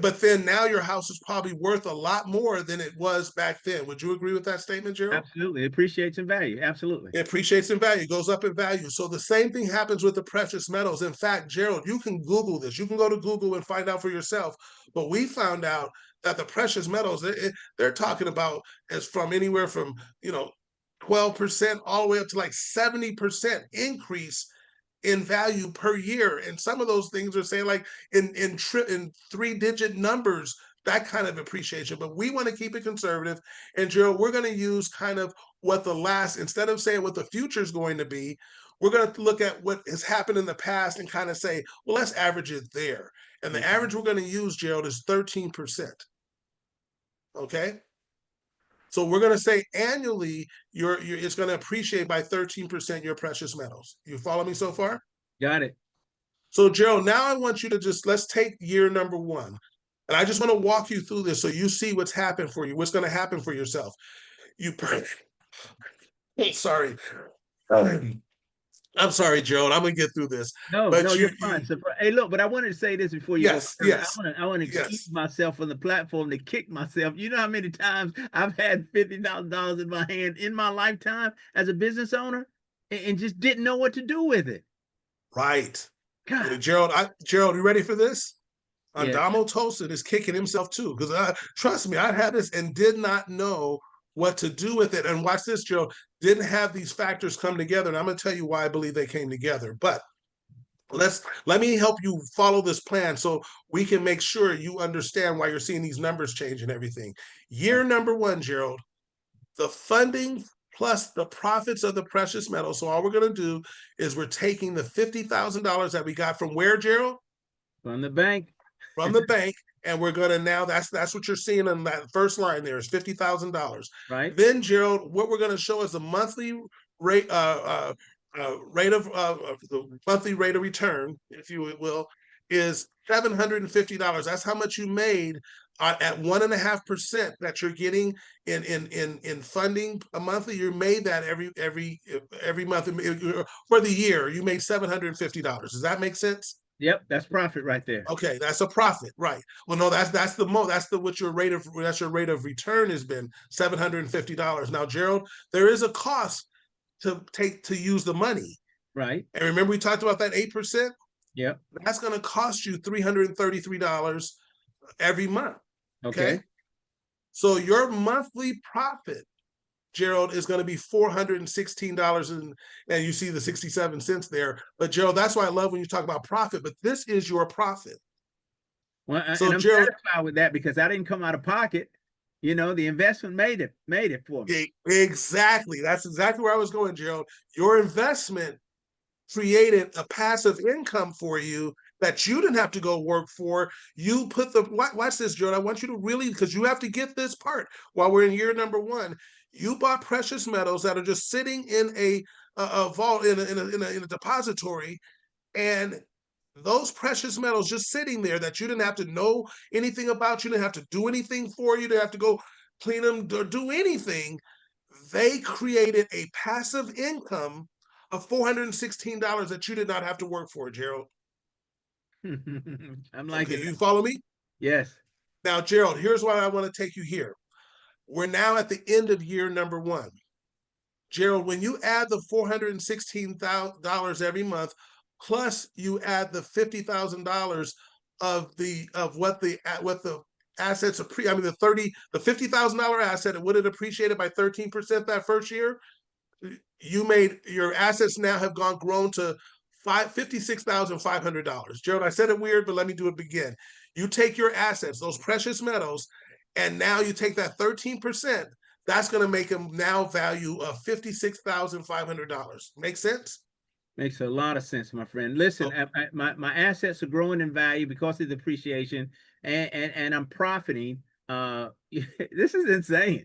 but then now your house is probably worth a lot more than it was back then. Would you agree with that statement, Gerald? Absolutely. It appreciates in value. Absolutely. It appreciates in value, goes up in value. So the same thing happens with the precious metals. In fact, Gerald, you can Google this. You can go to Google and find out for yourself. But we found out that the precious metals, they're talking about is from anywhere from, 12% all the way up to like 70% increase in value per year. And some of those things are saying like in 3-digit numbers, that kind of appreciation. But we want to keep it conservative. And Gerald, we're going to use kind of what instead of saying what the future is going to be, we're going to look at what has happened in the past and kind of say, well, let's average it there. And the average we're going to use, Gerald, is 13%. Okay? So we're going to say annually, it's going to appreciate by 13% your precious metals. You follow me so far? Got it. So, Gerald, now I want you to let's take year number 1. And I just want to walk you through this so you see what's happened for you, what's going to happen for yourself. Sorry. I'm sorry, Gerald. I'm going to get through this. No, you're fine. Hey, look, but I wanted to say this before you go. Yes. I want to excuse myself from the platform to kick myself. You know how many times I've had $50,000 in my hand in my lifetime as a business owner and just didn't know what to do with it. Right. God. Gerald, you ready for this? Adamo Tosin is kicking himself too, because trust me, I had this and did not know what to do with it. And watch this, Gerald, didn't have these factors come together. And I'm going to tell you why I believe they came together. But let me help you follow this plan so we can make sure you understand why you're seeing these numbers change and everything. Year number 1, Gerald, the funding plus the profits of the precious metal. So all we're going to do is we're taking the $50,000 that we got from where, Gerald? From the bank. From the bank, and we're going to now, that's what you're seeing on that first line there is $50,000. Right. Then, Gerald, what we're going to show is the monthly rate, rate of the monthly rate of return, if you will, is $750. That's how much you made at 1.5% that you're getting in funding a monthly. You made that every month for the year. You made $750. Does that make sense? Yep, that's profit right there. Okay, that's a profit, right? Well, no, that's the what your rate of return has been, $750. Now, Gerald, there is a cost to use the money. Right. And remember, we talked about that 8%? Yep. That's going to cost you $333 every month. Okay. So your monthly profit, Gerald, is going to be $416, and you see the 67 cents there. But Gerald, that's why I love when you talk about profit, but this is your profit. Well, so and I'm Gerald, satisfied with that because I didn't come out of pocket. You know, the investment made it for me. Exactly. That's exactly where I was going, Gerald. Your investment created a passive income for you that you didn't have to go work for. You put watch this, Gerald. I want you to really, because you have to get this part while we're in year number 1. You bought precious metals that are just sitting in a vault, in a depository, and those precious metals just sitting there that you didn't have to know anything about, you didn't have to do anything for, you didn't have to go clean them or do anything. They created a passive income of $416 that you did not have to work for, Gerald. I'm liking it. You follow me? Yes. Now, Gerald, here's why I want to take you here. We're now at the end of year number 1. Gerald, when you add the $416 every month, plus you add the $50,000 of what the assets the $50,000 asset, and would it appreciated by 13% that first year? You made your assets now have grown to $56,500. Gerald, I said it weird, but let me do it again. You take your assets, those precious metals, and now you take that 13%. That's going to make them now value of $56,500. Make sense? Makes a lot of sense, my friend. Listen, my assets are growing in value because of the appreciation, and I'm profiting. This is insane.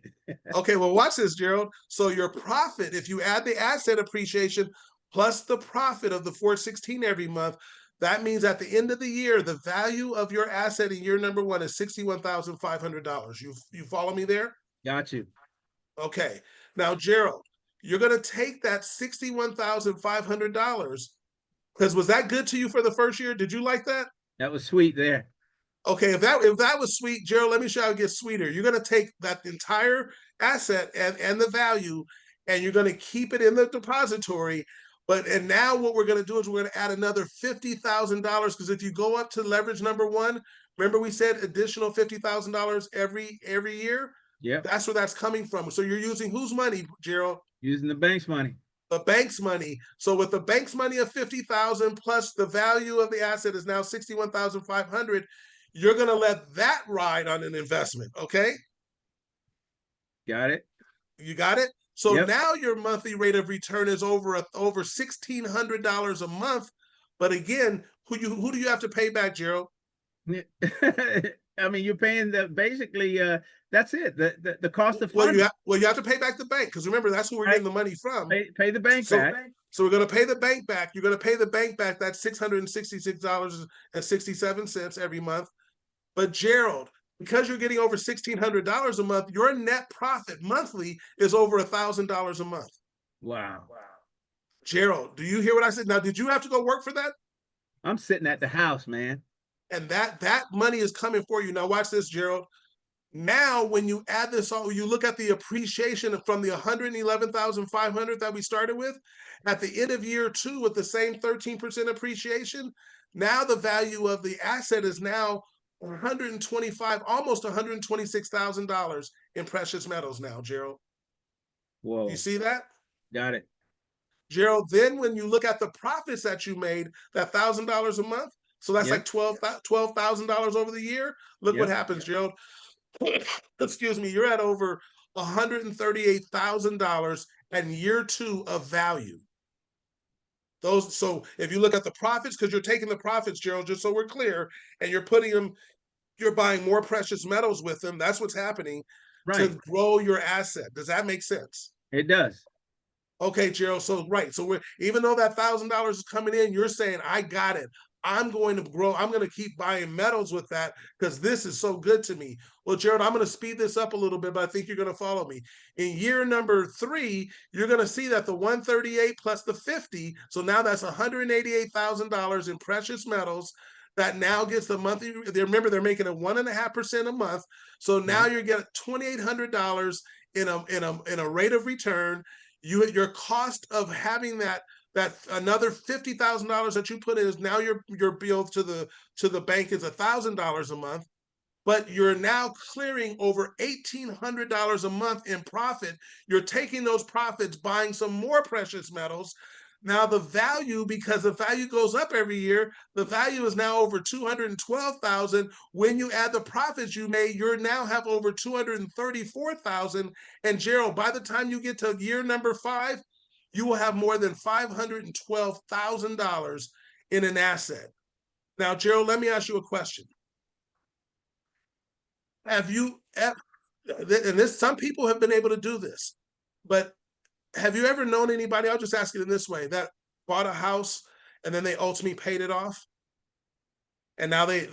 Okay, well, watch this, Gerald. So your profit, if you add the asset appreciation plus the profit of the 416 every month, that means at the end of the year, the value of your asset in year number 1 is $61,500. You follow me there? Got you. Okay. Now, Gerald, you're going to take that $61,500, because was that good to you for the first year? Did you like that? That was sweet there. Okay, if that was sweet, Gerald, let me show you how it gets sweeter. You're going to take that entire asset and the value, and you're going to keep it in the depository. And now what we're going to do is we're going to add another $50,000, because if you go up to leverage number 1, remember we said additional $50,000 every year? Yeah. That's where that's coming from. So you're using whose money, Gerald? Using the bank's money. The bank's money. So with the bank's money of $50,000 plus the value of the asset is now $61,500, you're going to let that ride on an investment, okay? Got it. You got it? So now your monthly rate of return is over $1,600 a month. But again, who do you have to pay back, Gerald? I mean, you're paying basically that's it. The cost of funding. You have to pay back the bank, because remember, that's who we're getting the money from. Pay the bank back. So we're going to pay the bank back. You're going to pay the bank back that $666.67 every month. But Gerald, because you're getting over $1,600 a month, your net profit monthly is over $1,000 a month. Wow. Gerald, do you hear what I said? Now, did you have to go work for that? I'm sitting at the house, man. And that money is coming for you. Now, watch this, Gerald. Now, when you add this all, you look at the appreciation from the $111,500 that we started with, at the end of year 2 with the same 13% appreciation, now the value of the asset is now almost $126,000 in precious metals now, Gerald. Whoa. You see that? Got it. Gerald, then when you look at the profits that you made, that $1,000 a month, so that's like $12,000 over the year. Look what happens, Gerald. Excuse me, you're at over $138,000 and year 2 of value. Those, so if you look at the profits, because you're taking the profits, Gerald, just so we're clear, and you're putting them, you're buying more precious metals with them. That's what's happening to Right. grow your asset. Does that make sense? It does. Okay, Gerald. So right. So we're, even though that $1,000 is coming in, you're saying, I got it. I'm going to grow. I'm going to keep buying metals with that because this is so good to me. Well, Gerald, I'm going to speed this up a little bit, but I think you're going to follow me. In year number 3, you're going to see that the 138 plus the 50. So now that's $188,000 in precious metals that now gets the monthly. Remember, they're making it 1.5% a month. So now Okay. you're getting $2,800 in a rate of return. Your cost of having that another $50,000 that you put in is now your bill to the bank is $1,000 a month, but you're now clearing over $1,800 a month in profit. You're taking those profits, buying some more precious metals. Now the value, because the value goes up every year, the value is now over 212,000. When you add the profits you made, you now have over 234,000. And Gerald, by the time you get to year number 5, you will have more than $512,000 in an asset. Now, Gerald, let me ask you a question. Have you ever, and this, some people have been able to do this, but have you ever known anybody, I'll just ask it in this way, that bought a house and then they ultimately paid it off? And now they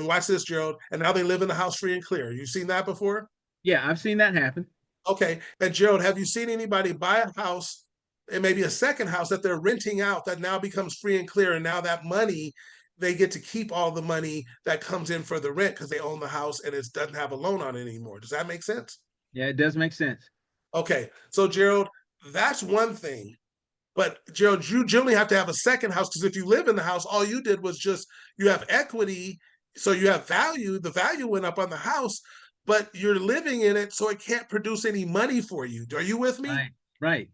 watch this, Gerald, and now they live in the house free and clear. You've seen that before? Yeah, I've seen that happen. Okay. And Gerald, have you seen anybody buy a house, and maybe a second house that they're renting out that now becomes free and clear? And now that money, they get to keep all the money that comes in for the rent because they own the house and it doesn't have a loan on it anymore. Does that make sense? Yeah, it does make sense. Okay. So, Gerald, that's one thing. But Gerald, you generally have to have a second house because if you live in the house, all you did was just, you have equity, so you have value. The value went up on the house, but you're living in it, so it can't produce any money for you. Are you with me? Right. Right.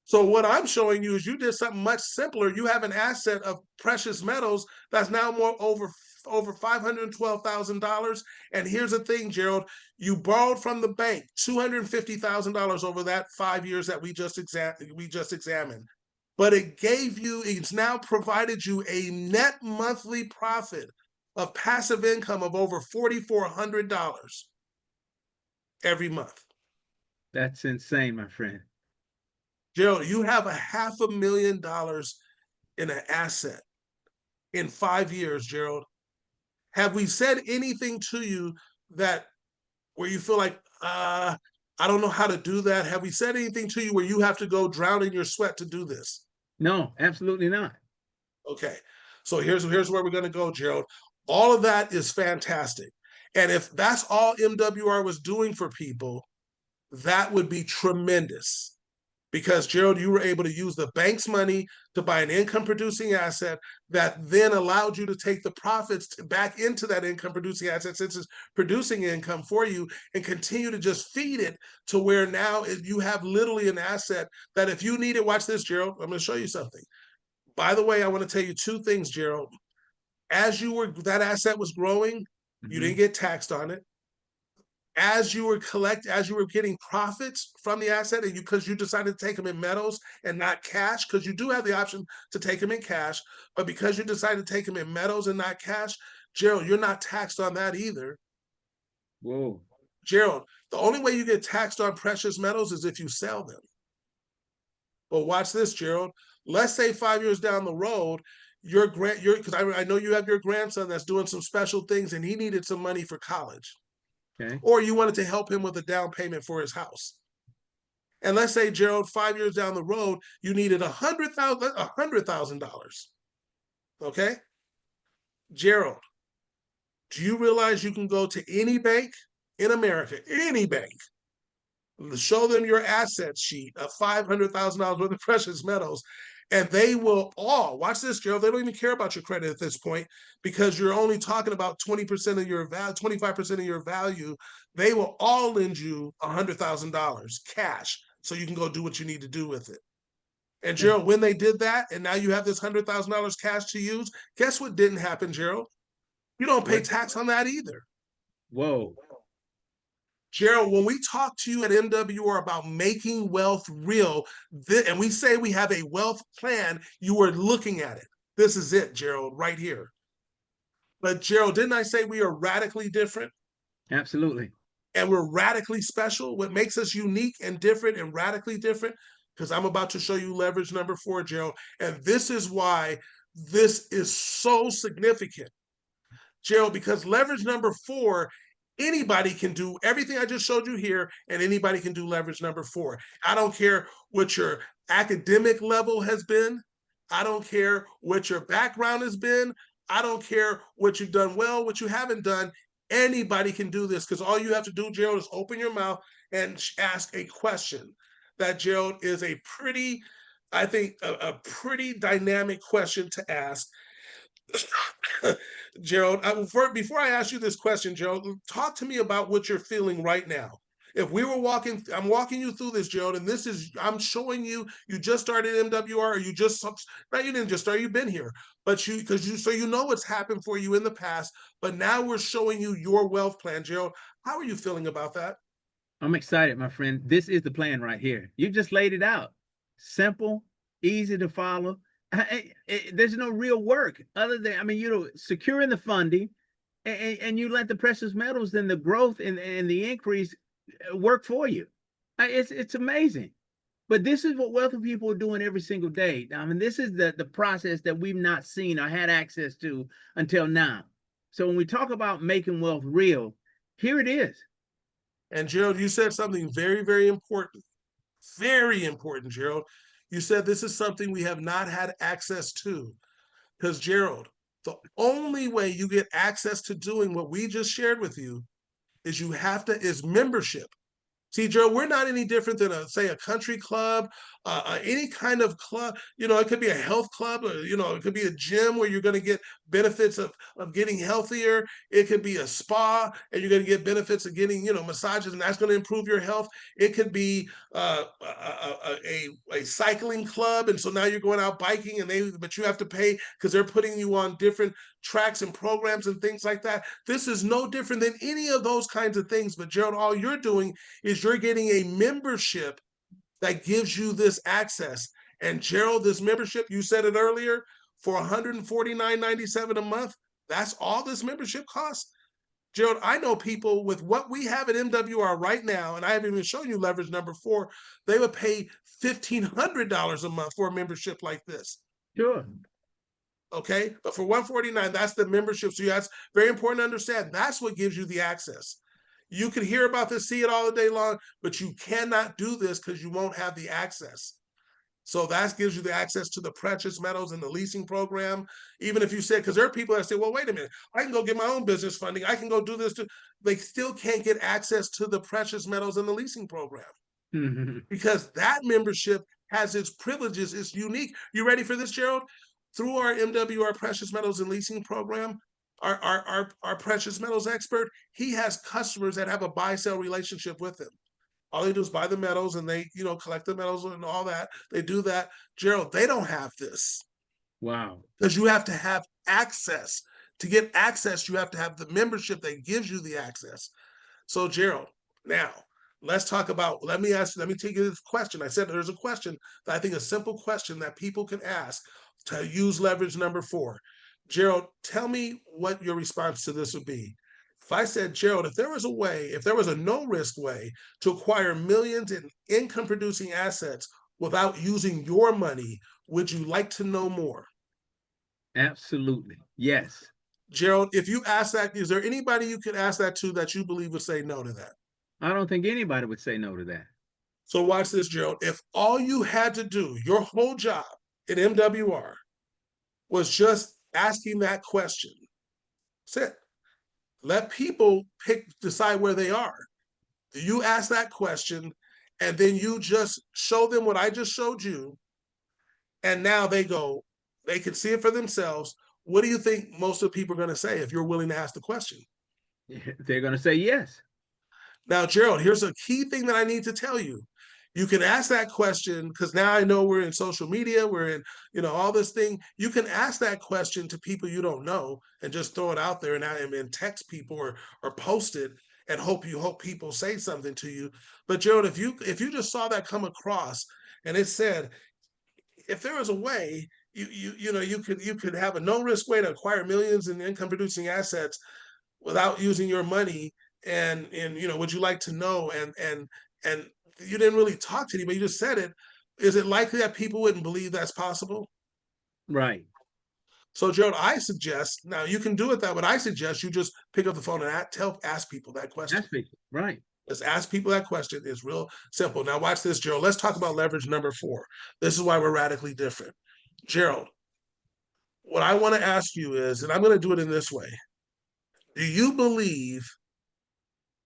So what I'm showing you is you did something much simpler. You have an asset of precious metals that's now more over $512,000. And here's the thing, Gerald, you borrowed from the bank $250,000 over that 5 years that we just examined. But it's now provided you a net monthly profit of passive income of over $4,400 every month. That's insane, my friend. Gerald, you have $500,000 in an asset in 5 years, Gerald. Have we said anything to you that where you feel like, I don't know how to do that? Have we said anything to you where you have to go drown in your sweat to do this? No, absolutely not. Okay. So here's where we're going to go, Gerald. All of that is fantastic. And if that's all MWR was doing for people, that would be tremendous. Because, Gerald, you were able to use the bank's money to buy an income producing asset that then allowed you to take the profits back into that income producing asset since it's producing income for you and continue to just feed it to where now you have literally an asset that if you need it, watch this, Gerald, I'm going to show you something. By the way, I want to tell you 2 things, Gerald. As that asset was growing, you didn't get taxed on it. As you were getting profits from the asset, and because you decided to take them in metals and not cash, because you do have the option to take them in cash, but because you decided to take them in metals and not cash, Gerald, you're not taxed on that either. Whoa. Gerald, the only way you get taxed on precious metals is if you sell them. But watch this, Gerald. Let's say 5 years down the road, because I know you have your grandson that's doing some special things and he needed some money for college. Okay. Or you wanted to help him with a down payment for his house. And let's say, Gerald, 5 years down the road, you needed $100,000. Okay, Gerald, do you realize you can go to any bank in America, any bank, show them your asset sheet of $500,000 worth of precious metals, and they will all watch this, Gerald. They don't even care about your credit at this point because you're only talking about 20% of your value, 25% of your value. They will all lend you $100,000 cash so you can go do what you need to do with it. And Gerald, when they did that, and now you have this $100,000 cash to use, guess what didn't happen, Gerald? You don't pay tax on that either. Whoa. Gerald, when we talk to you at MWR about making wealth real, and we say we have a wealth plan, you are looking at it. This is it, Gerald, right here. But Gerald, didn't I say we are radically different? Absolutely. And we're radically special? What makes us unique and different and radically different? Because I'm about to show you leverage number 4, Gerald. And this is why this is so significant, Gerald, because leverage number 4, anybody can do everything I just showed you here, and anybody can do leverage number 4. I don't care what your academic level has been. I don't care what your background has been. I don't care what you've done well, what you haven't done. Anybody can do this, because all you have to do, Gerald, is open your mouth and ask a question. That, Gerald, is a pretty, I think, a pretty dynamic question to ask. Gerald, before I ask you this question, Gerald, talk to me about what you're feeling right now. If we were walking, I'm walking you through this, Gerald, and this is, I'm showing you, you just started MWR, or you just, no, you didn't just start, you've been here, but so you know what's happened for you in the past, but now we're showing you your wealth plan, Gerald. How are you feeling about that? I'm excited, my friend. This is the plan right here. You just laid it out. Simple, easy to follow. There's no real work other than, I mean, securing the funding, and you let the precious metals and the growth and the increase work for you. It's amazing. But this is what wealthy people are doing every single day. I mean, this is the process that we've not seen or had access to until now. So when we talk about making wealth real, here it is. And Gerald, you said something very, very important. Very important, Gerald. You said this is something we have not had access to. Because, Gerald, the only way you get access to doing what we just shared with you is membership. See, Joe, we're not any different than say a country club, any kind of club. It could be a health club, or it could be a gym where you're going to get benefits of getting healthier. It could be a spa, and you're going to get benefits of getting massages, and that's going to improve your health. It could be a cycling club, and so now you're going out biking, but you have to pay because they're putting you on different tracks and programs and things like that. This is no different than any of those kinds of things. But Gerald, all you're doing is you're getting a membership that gives you this access. And Gerald, this membership, you said it earlier, for $149.97 a month, that's all this membership costs. Gerald, I know people with what we have at MWR right now, and I haven't even shown you leverage number 4, they would pay $1,500 a month for a membership like this. Sure. Okay, but for $149, that's the membership. So that's very important to understand. That's what gives you the access. You can hear about this, see it all day long, but you cannot do this because you won't have the access. So that gives you the access to the precious metals and the leasing program. Even if you said, because there are people that say, well, wait a minute, I can go get my own business funding. I can go do this too. They still can't get access to the precious metals and the leasing program because that membership has its privileges. It's unique. You ready for this, Gerald? Through our MWR Precious Metals and Leasing program, our precious metals expert, he has customers that have a buy-sell relationship with him. All they do is buy the metals and they, collect the metals and all that. They do that. Gerald, they don't have this. Wow. Because you have to have access. To get access, you have to have the membership that gives you the access. So, Gerald, now let's talk about, let me take you this question. I said there's a question that I think a simple question that people can ask to use leverage number 4. Gerald, tell me what your response to this would be. If I said, Gerald, if there was a no-risk way to acquire millions in income-producing assets without using your money, would you like to know more? Absolutely. Yes. Gerald, if you ask that, is there anybody you could ask that to that you believe would say no to that? I don't think anybody would say no to that. So watch this, Gerald. If all you had to do, your whole job at MWR, was just asking that question, that's it. Let people decide where they are. You ask that question, and then you just show them what I just showed you, and now they can see it for themselves. What do you think most of the people are going to say if you're willing to ask the question? They're going to say yes. Now, Gerald, here's a key thing that I need to tell you. You can ask that question because now I know we're in social media, we're in, all this thing. You can ask that question to people you don't know and just throw it out there and text people or post it. and hope people say something to you. But Gerald, if you just saw that come across and it said, if there was a way you could have a no risk way to acquire millions in income producing assets without using your money, and would you like to know, and you didn't really talk to anybody, you just said it, is it likely that people wouldn't believe that's possible? Right. So Gerald, I suggest, now you can do it that, but I suggest you just pick up the phone and ask people that question. That's people. Right. Just ask people that question. It's real simple. Now watch this, Gerald. Let's talk about leverage number 4. This is why we're radically different. Gerald, what I want to ask you is, and I'm going to do it in this way. Do you believe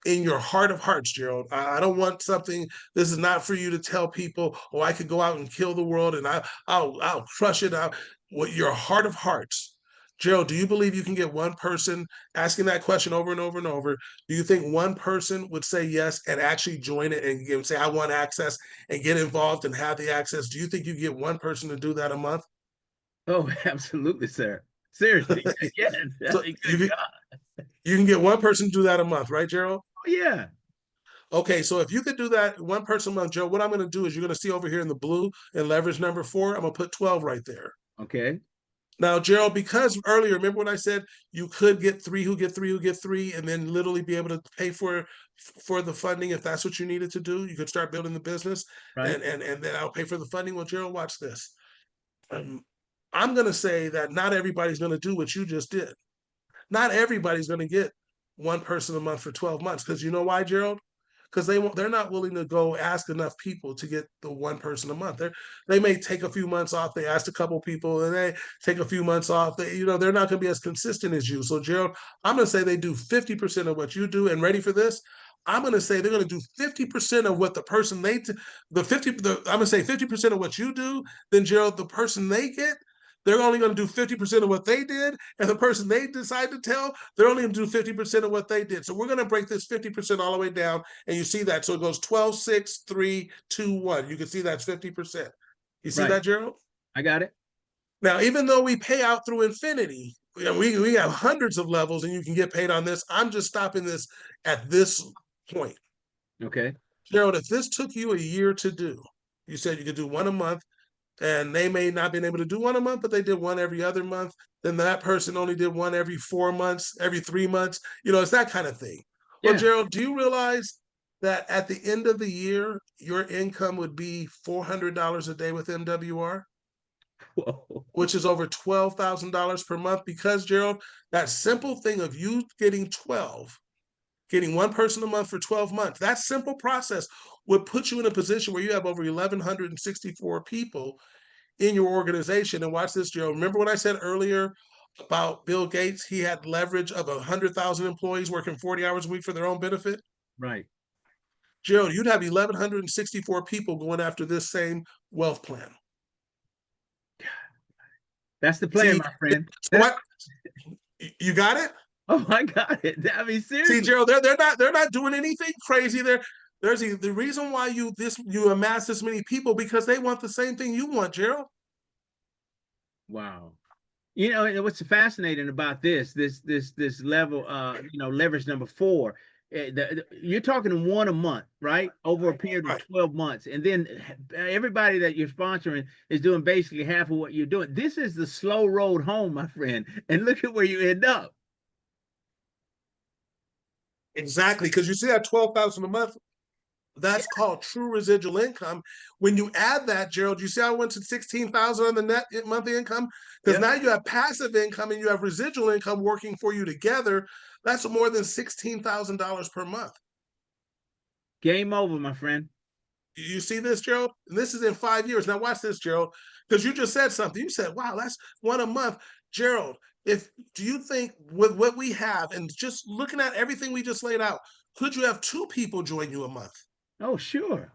in your heart of hearts, Gerald? I don't want something, this is not for you to tell people, oh, I could go out and kill the world and I'll crush it out. What your heart of hearts, Gerald, do you believe you can get one person asking that question over and over and over? Do you think one person would say yes and actually join it and say, I want access and get involved and have the access? Do you think you get one person to do that a month? Oh, absolutely, sir. Seriously. Yes. So Good you God. you can get one person to do that a month, right, Gerald? Oh, yeah. Okay, so if you could do that one person a month, Joe, what I'm going to do is you're going to see over here in the blue in leverage number 4, I'm going to put 12 right there. Okay. Now, Gerald, because earlier, remember when I said you could get 3 who get 3 who get 3, and then literally be able to pay for the funding if that's what you needed to do. You could start building the business, Right. and then I'll pay for the funding. Well, Gerald, watch this. I'm going to say that not everybody's going to do what you just did. Not everybody's going to get one person a month for 12 months, because you know why, Gerald? Because they're not willing to go ask enough people to get the one person a month. They may take a few months off. They asked a couple people, and they take a few months off. They're not going to be as consistent as you. So Gerald, I'm going to say they do 50% of what you do. And ready for this? I'm going to say they're going to do 50% of what the person I'm going to say 50% of what you do. Then Gerald, the person they get, they're only going to do 50% of what they did. And the person they decide to tell, they're only going to do 50% of what they did. So we're going to break this 50% all the way down. And you see that. So it goes 12, 6, 3, 2, 1. You can see that's 50%. You see Right. that, Gerald? I got it. Now, even though we pay out through infinity, we have hundreds of levels and you can get paid on this. I'm just stopping this at this point. Okay. Gerald, if this took you a year to do, you said you could do one a month, and they may not been able to do one a month, but they did one every other month. Then that person only did one every 4 months, every 3 months. It's that kind of thing. Well, Yeah. Gerald, do you realize that at the end of the year, your income would be $400 a day with MWR, Whoa. which is over $12,000 per month? Because, Gerald, that simple thing of you getting one person a month for 12 months, that simple process would put you in a position where you have over 1,164 people in your organization. And watch this, Joe. Remember what I said earlier about Bill Gates? He had leverage of 100,000 employees working 40 hours a week for their own benefit. Right. Gerald, you'd have 1,164 people going after this same wealth plan. That's the plan, See, my friend. So what? You got it? Oh, I got it. I mean, seriously. See, Gerald, they're not doing anything crazy. There's the reason why you amass this many people, because they want the same thing you want, Gerald. Wow. What's fascinating about this level, leverage number 4, you're talking one a month, right? Over a period of 12 months. And then everybody that you're sponsoring is doing basically half of what you're doing. This is the slow road home, my friend. And look at where you end up. Exactly. Because you see that 12,000 a month, that's called true residual income. When you add that, Gerald, you see how I went to 16,000 on the net monthly income? Because now you have passive income and you have residual income working for you together. That's more than $16,000 per month. Game over, my friend. You see this, Gerald? And this is in 5 years. Now watch this, Gerald, because you just said something. You said, wow, that's one a month. Gerald, do you think with what we have and just looking at everything we just laid out, could you have 2 people join you a month? Oh, sure.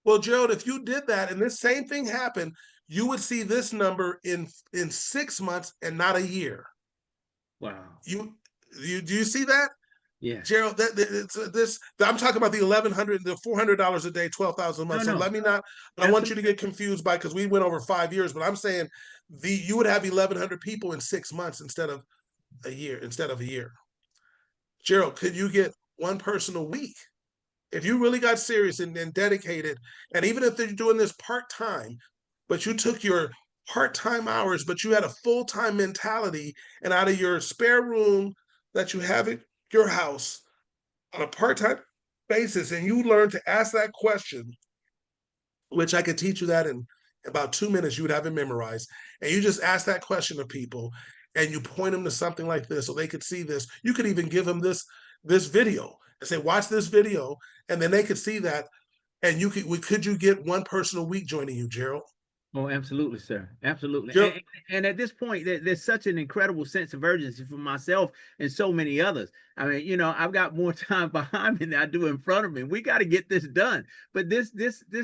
Well, Gerald, if you did that and this same thing happened, you would see this number in 6 months and not a year. Wow. Do you see that? Yeah. Gerald, I'm talking about the $1,100, the $400 a day, 12,000 a month. No. So let me not. I don't want you to get confused because we went over 5 years, but I'm saying you would have 1,100 people in 6 months instead of a year. Gerald, could you get one person a week. If you really got serious and dedicated, and even if you're doing this part-time, but you took your part-time hours, but you had a full-time mentality, and out of your spare room that you have at your house on a part-time basis, and you learn to ask that question, which I could teach you that in about 2 minutes, you would have it memorized. And you just ask that question to people and you point them to something like this so they could see this. You could even give them this video and say, watch this video, and then they could see that. And could you get one person a week joining you, Gerald? Oh, absolutely, sir. Absolutely. Gerald, And at this point, there's such an incredible sense of urgency for myself and so many others. I mean, you know, I've got more time behind me than I do in front of me. We got to get this done. But this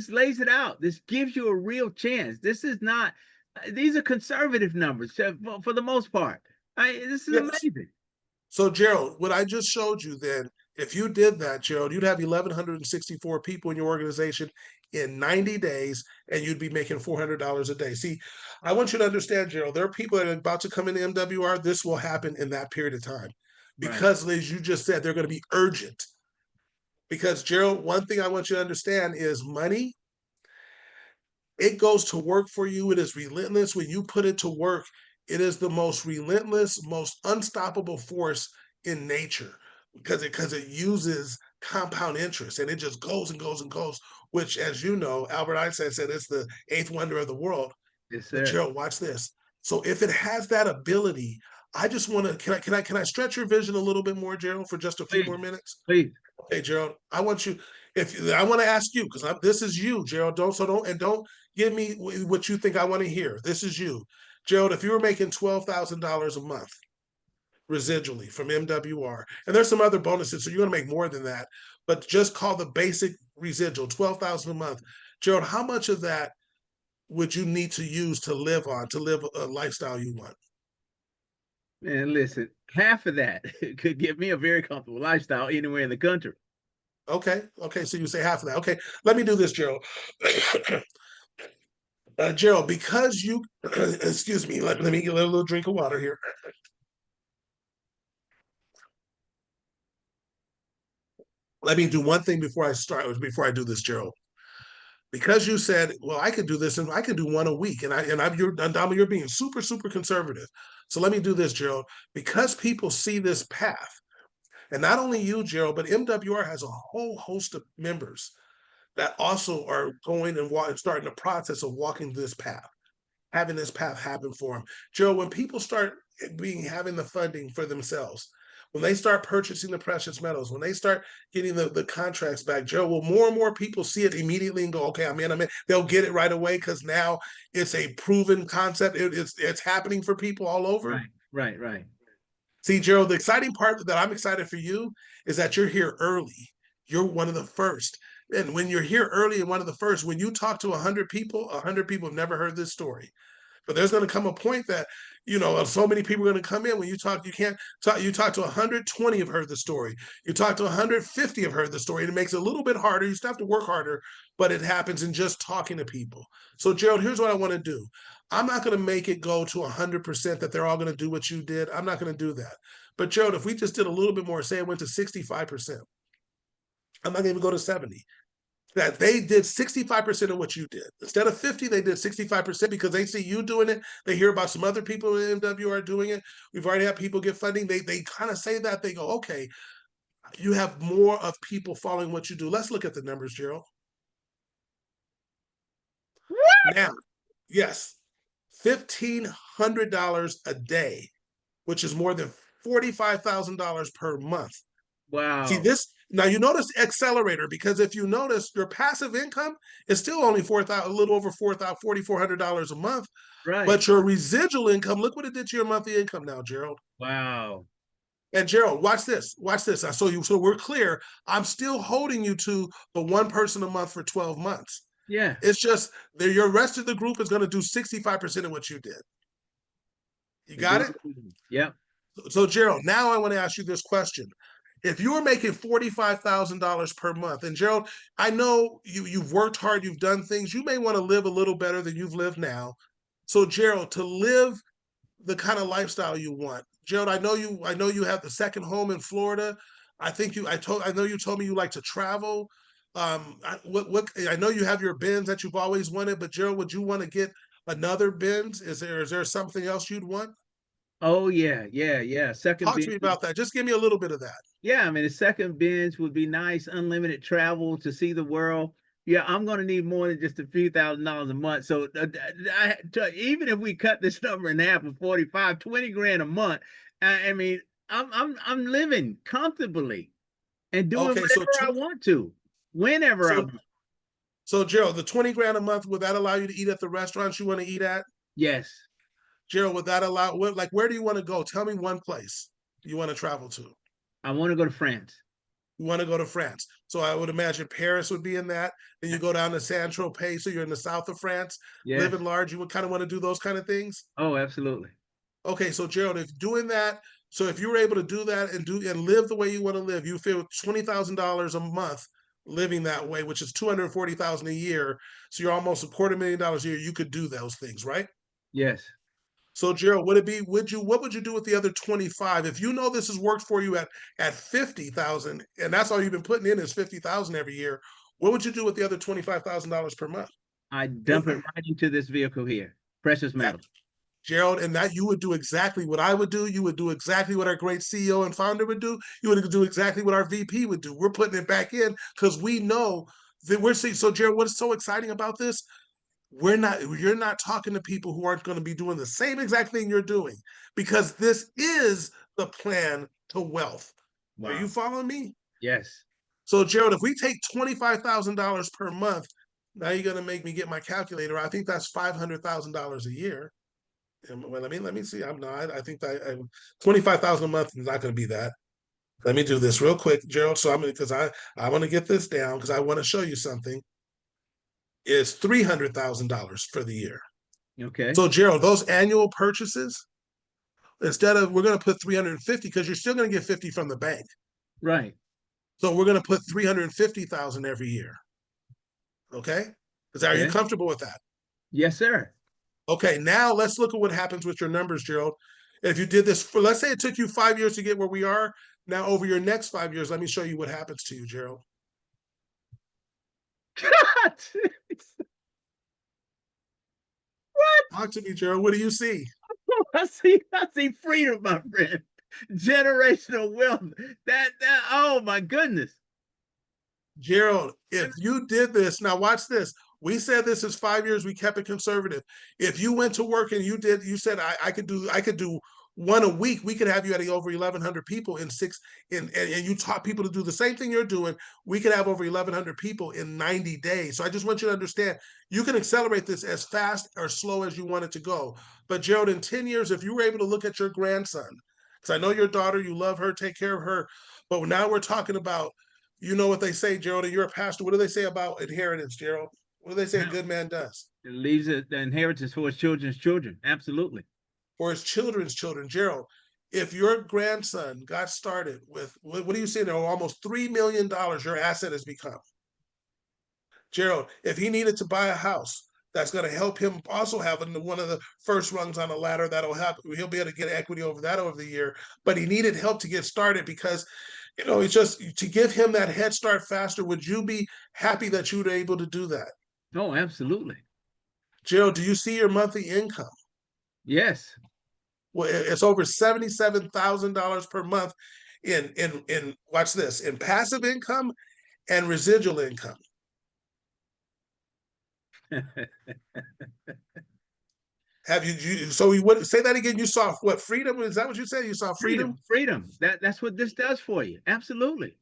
lays it out. This gives you a real chance. This is not, these are conservative numbers for the most part. This is yes. amazing. So, Gerald, what I just showed you then, if you did that, Gerald, you'd have 1,164 people in your organization in 90 days, and you'd be making $400 a day. See, I want you to understand, Gerald, there are people that are about to come into MWR. This will happen in that period of time Right. because, as you just said, they're going to be urgent. Because, Gerald, one thing I want you to understand is money, it goes to work for you. It is relentless. When you put it to work, it is the most relentless, most unstoppable force in nature because it uses compound interest and it just goes and goes and goes. Which, as you know, Albert Einstein said it's the eighth wonder of the world. Yes, But sir. Gerald, watch this. So if it has that ability, I just want to can I stretch your vision a little bit more, Gerald, for just a few more Please, minutes? please. Okay, Gerald, I want you. If I want to ask you, because this is you, Gerald. Don't give me what you think I want to hear. This is you, Gerald. If you were making $12,000 a month residually from MWR, and there's some other bonuses, so you're going to make more than that. But just call the basic residual 12,000 a month, Gerald. How much of that would you need to use to live a lifestyle you want? Man, listen, half of that could give me a very comfortable lifestyle anywhere in the country. Okay. So you say half of that. Okay, let me do this, Gerald. Gerald, because you, excuse me, let me get a little drink of water here. Let me do one thing before I do this, Gerald. Because you said, well, I could do this and I could do one a week, you're being super, super conservative. So let me do this, Gerald. Because people see this path, and not only you, Gerald, but MWR has a whole host of members that also are going and starting the process of walking this path, having this path happen for them. Joe, when people start having the funding for themselves, when they start purchasing the precious metals, when they start getting the contracts back, Joe, will more and more people see it immediately and go, okay, I'm in. They'll get it right away because now it's a proven concept. It's happening for people all over. Right. See, Gerald, the exciting part that I'm excited for you is that you're here early. You're one of the first. And when you're here early and one of the first, when you talk to 100 people, 100 people have never heard this story. But there's going to come a point that, so many people are going to come in when you talk, you can't talk, you talk to 120 have heard the story. You talk to 150 have heard the story. And it makes it a little bit harder. You still have to work harder, but it happens in just talking to people. So, Gerald, here's what I want to do. I'm not going to make it go to 100% that they're all going to do what you did. I'm not going to do that. But, Gerald, if we just did a little bit more, say it went to 65%, I'm not going to even go to 70, that they did 65% of what you did. Instead of 50, they did 65% because they see you doing it. They hear about some other people in MWR doing it. We've already had people get funding. They kind of say that. They go, okay, you have more of people following what you do. Let's look at the numbers, Gerald. Now, yes, $1,500 a day, which is more than $45,000 per month. See Wow. this now. You notice accelerator because if you notice, your passive income is still only a little over $4,400 a month. Right. But your residual income, look what it did to your monthly income now, Gerald. Wow. And Gerald, watch this. Watch this. So we're clear. I'm still holding you to the one person a month for 12 months. Yeah. It's just that your rest of the group is going to do 65% of what you did. You got it? Yep. So, Gerald, now I want to ask you this question. If you were making $45,000 per month, and Gerald, I know you've worked hard, you've done things, you may want to live a little better than you've lived now. So, Gerald, to live the kind of lifestyle you want, Gerald, I know you have the second home in Florida. I know you told me you like to travel. I know you have your Benz that you've always wanted, but Gerald, would you want to get another Benz? Is there something else you'd want? Oh yeah, yeah, yeah. Second Talk to binge. me about that. Just give me a little bit of that. Yeah, I mean, the second binge would be nice, unlimited travel to see the world. Yeah, I'm going to need more than just a few $1,000s a month. So even if we cut this number in half of 45, 20 grand a month, I mean, I'm living comfortably and doing Okay, whatever I want to, whenever I so want. Gerald, the 20 grand a month, would that allow you to eat at the restaurants you want to eat at? Yes, Gerald, would that allow where do you want to go? Tell me one place you want to travel to. I want to go to France. You want to go to France. So I would imagine Paris would be in that. Then you go down to Saint Tropez, so you're in the south of France, Yes. living large. You would kind of want to do those kind of things. Oh, absolutely. Okay, so Gerald, if doing that, so if you were able to do that and live the way you want to live, you feel $20,000 a month living that way, which is 240,000 a year. So you're almost $250,000 a year. You could do those things, right? Yes. So Gerald, what would you do with the other 25? If you know this has worked for you at 50,000, and that's all you've been putting in is 50,000 every year, what would you do with the other $25,000 per month? I dump it right into this vehicle here. Precious That, metal. Gerald, and that you would do exactly what I would do. You would do exactly what our great CEO and founder would do. You would do exactly what our VP would do. We're putting it back in because we know that we're seeing. So, Gerald, what's so exciting about this? You're not talking to people who aren't going to be doing the same exact thing you're doing because this is the plan to wealth. Are you Wow. following me? Yes. So, Gerald, if we take $25,000 per month, now you're going to make me get my calculator. I think that's $500,000 a year. Well, let me see. I think that 25,000 a month is not going to be that. Let me do this real quick, Gerald. So because I want to get this down because I want to show you something. It's $300,000 for the year. Okay. So, Gerald, those annual purchases, instead of we're going to put 350 because you're still going to get 50 from the bank. Right. So we're going to put 350,000 every year. Okay? Are you Okay. comfortable with that? Yes, sir. Okay, now let's look at what happens with your numbers, Gerald. If you did this for, let's say it took you 5 years to get where we are. Now, over your next 5 years, let me show you what happens to you, Gerald. What? Talk to me, Gerald. What do you see? I see freedom, my friend. Generational wealth. Oh my goodness. Gerald, if you did this, now watch this. We said this is 5 years. We kept it conservative. If you went to work and you said I could do one a week. We could have you at over 1,100 people in and you taught people to do the same thing you're doing. We could have over 1,100 people in 90 days. So I just want you to understand you can accelerate this as fast or slow as you want it to go. But Gerald, in 10 years, if you were able to look at your grandson, because I know your daughter, you love her, take care of her. But now we're talking about, you know what they say, Gerald, and you're a pastor. What do they say about inheritance, Gerald? What do they say a good man does? It leaves the inheritance for his children's children. Absolutely. For his children's children. Gerald, if your grandson got started with, what do you say, there almost $3 million your asset has become. Gerald, if he needed to buy a house, that's going to help him also have one of the first rungs on the ladder that'll help. He'll be able to get equity over that over the year. But he needed help to get started because, it's just to give him that head start faster. Would you be happy that you were able to do that? Oh, absolutely. Gerald, do you see your monthly income? Yes. Well, it's over $77,000 per month in watch this, in passive income and residual income. Have you so you would say that again? You saw what, freedom? Is that what you said? You saw freedom? Freedom. That's what this does for you. Absolutely.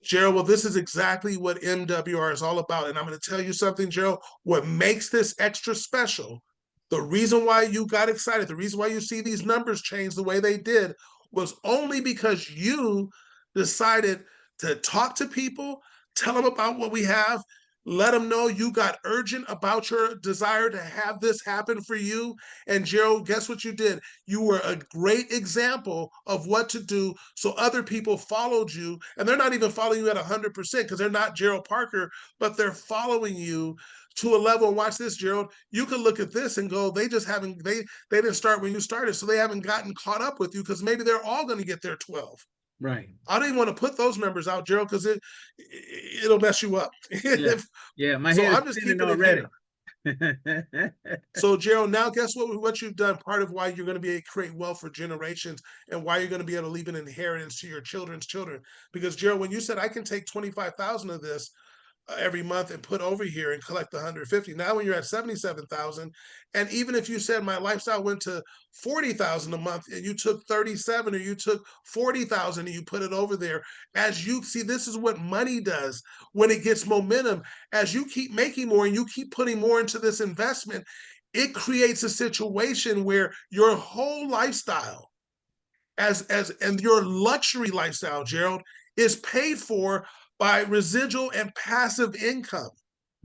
Gerald, well, this is exactly what MWR is all about. And I'm going to tell you something, Gerald. What makes this extra special, the reason why you got excited, the reason why you see these numbers change the way they did was only because you decided to talk to people, tell them about what we have, let them know you got urgent about your desire to have this happen for you. And Gerald, guess what you did? You were a great example of what to do. So other people followed you, and they're not even following you at 100% because they're not Gerald Parker, but they're following you to a level. And watch this, Gerald. You can look at this and go, they didn't start when you started, so they haven't gotten caught up with you because maybe they're all going to get their 12. Right. I don't even want to put those numbers out, Gerald, because it'll mess you up. Yeah. Yeah. My So head is I'm just spinning keeping it already. here. So Gerald, now guess what you've done? Part of why you're going to be able to create wealth for generations and why you're going to be able to leave an inheritance to your children's children. Because Gerald, when you said I can take 25,000 of this every month and put over here and collect 150. Now when you're at 77,000, and even if you said my lifestyle went to 40,000 a month and you took 37 or you took 40,000 and you put it over there, as you see, this is what money does when it gets momentum. As you keep making more and you keep putting more into this investment, it creates a situation where your whole lifestyle and your luxury lifestyle, Gerald, is paid for by residual and passive income.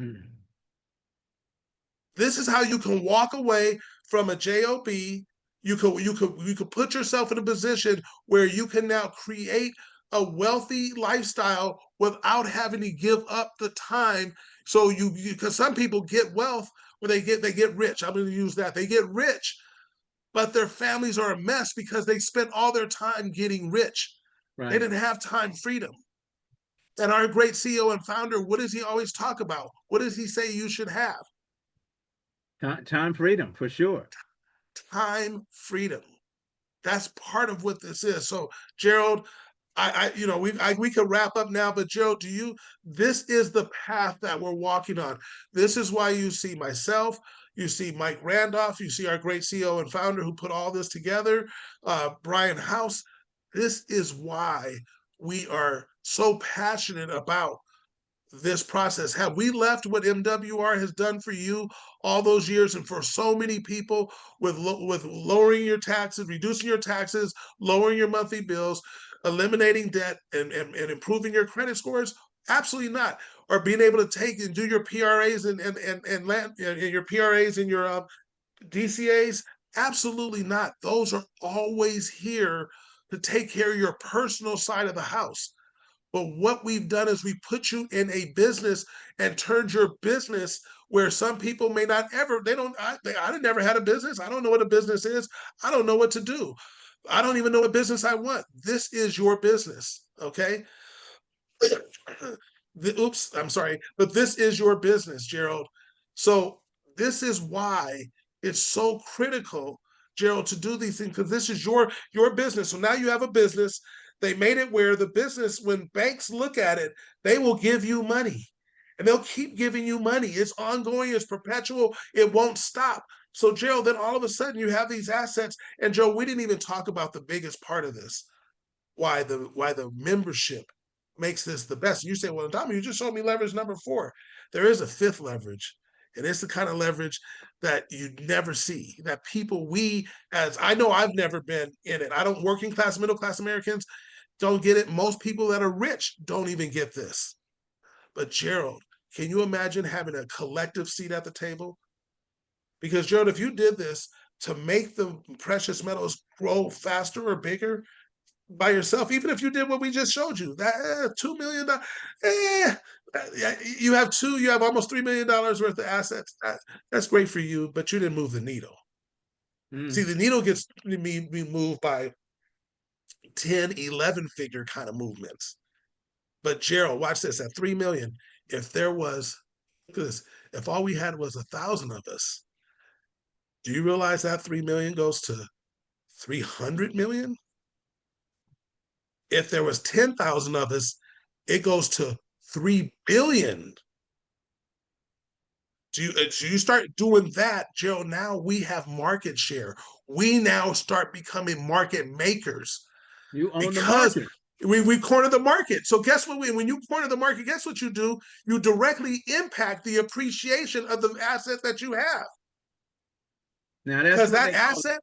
Hmm. This is how you can walk away from a job. You could put yourself in a position where you can now create a wealthy lifestyle without having to give up the time. So because some people get wealth when they get rich. I'm going to use that. They get rich, but their families are a mess because they spent all their time getting rich. They Right. didn't have time freedom. And our great CEO and founder, what does he always talk about? What does he say you should have? Time freedom for sure. Time freedom. That's part of what this is. So, Gerald, we could wrap up now, but Gerald, this is the path that we're walking on. This is why you see myself, you see Mike Randolph, you see our great CEO and founder who put all this together, Brian House. This is why we are so passionate about this process. Have we left what MWR has done for you all those years and for so many people with lowering your taxes, reducing your taxes, lowering your monthly bills, eliminating debt, and improving your credit scores? Absolutely not. Or being able to take and do your PRAs and your PRAs and your DCAs? Absolutely not. Those are always here to take care of your personal side of the house. But what we've done is we put you in a business and turned your business where some people may not ever, they don't, I never had a business. I don't know what a business is. I don't know what to do. I don't even know what business I want. This is your business. Okay. Oops, I'm sorry, but this is your business, Gerald. So this is why it's so critical, Gerald, to do these things because this is your business. So now you have a business. They made it where the business, when banks look at it, they will give you money, and they'll keep giving you money. It's ongoing. It's perpetual. It won't stop. So Gerald, then all of a sudden you have these assets. And Joe, we didn't even talk about the biggest part of this why the membership makes this the best. You say, well, Tommy, you just showed me leverage number 4. There is a fifth leverage, and it's the kind of leverage that you never see. That people, as I know, I've never been in it. I don't. Working class, middle class Americans don't get it. Most people that are rich don't even get this. But Gerald, can you imagine having a collective seat at the table? Because Gerald, if you did this to make the precious metals grow faster or bigger, by yourself, even if you did what we just showed you, that $2 million, you have almost $3 million worth of assets. That's great for you, but you didn't move the needle. See, the needle gets be moved by 10, 11 figure kind of movements. But Gerald, watch this, at 3 million, if there was, look at this, if all we had was 1,000 of us, do you realize that 3 million goes to 300 million? If there was 10,000 of us, it goes to 3 billion. So you start doing that, Joe, now we have market share. We now start becoming market makers You own the because market. we corner the market. So guess what? When you corner the market, guess what you do? You directly impact the appreciation of the asset that you have. Now that's Because what that they call asset,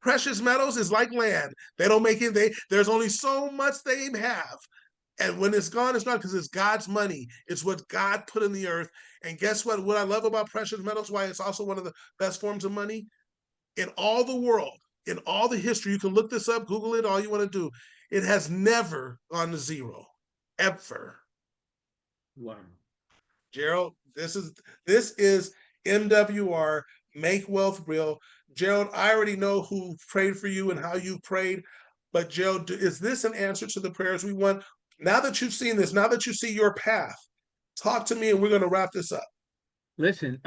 precious metals, is like land. They don't make it, there's only so much they have. And when it's gone because it's God's money. It's what God put in the earth. And guess what? What I love about precious metals, why it's also one of the best forms of money in all the world, in all the history. You can look this up, Google it, all you want to do. It has never gone to zero, ever. Wow. Gerald, this is MWR, Make Wealth Real. Gerald, I already know who prayed for you and how you prayed. But Gerald, is this an answer to the prayers we want? Now that you've seen this, now that you see your path, talk to me and we're going to wrap this up. Listen,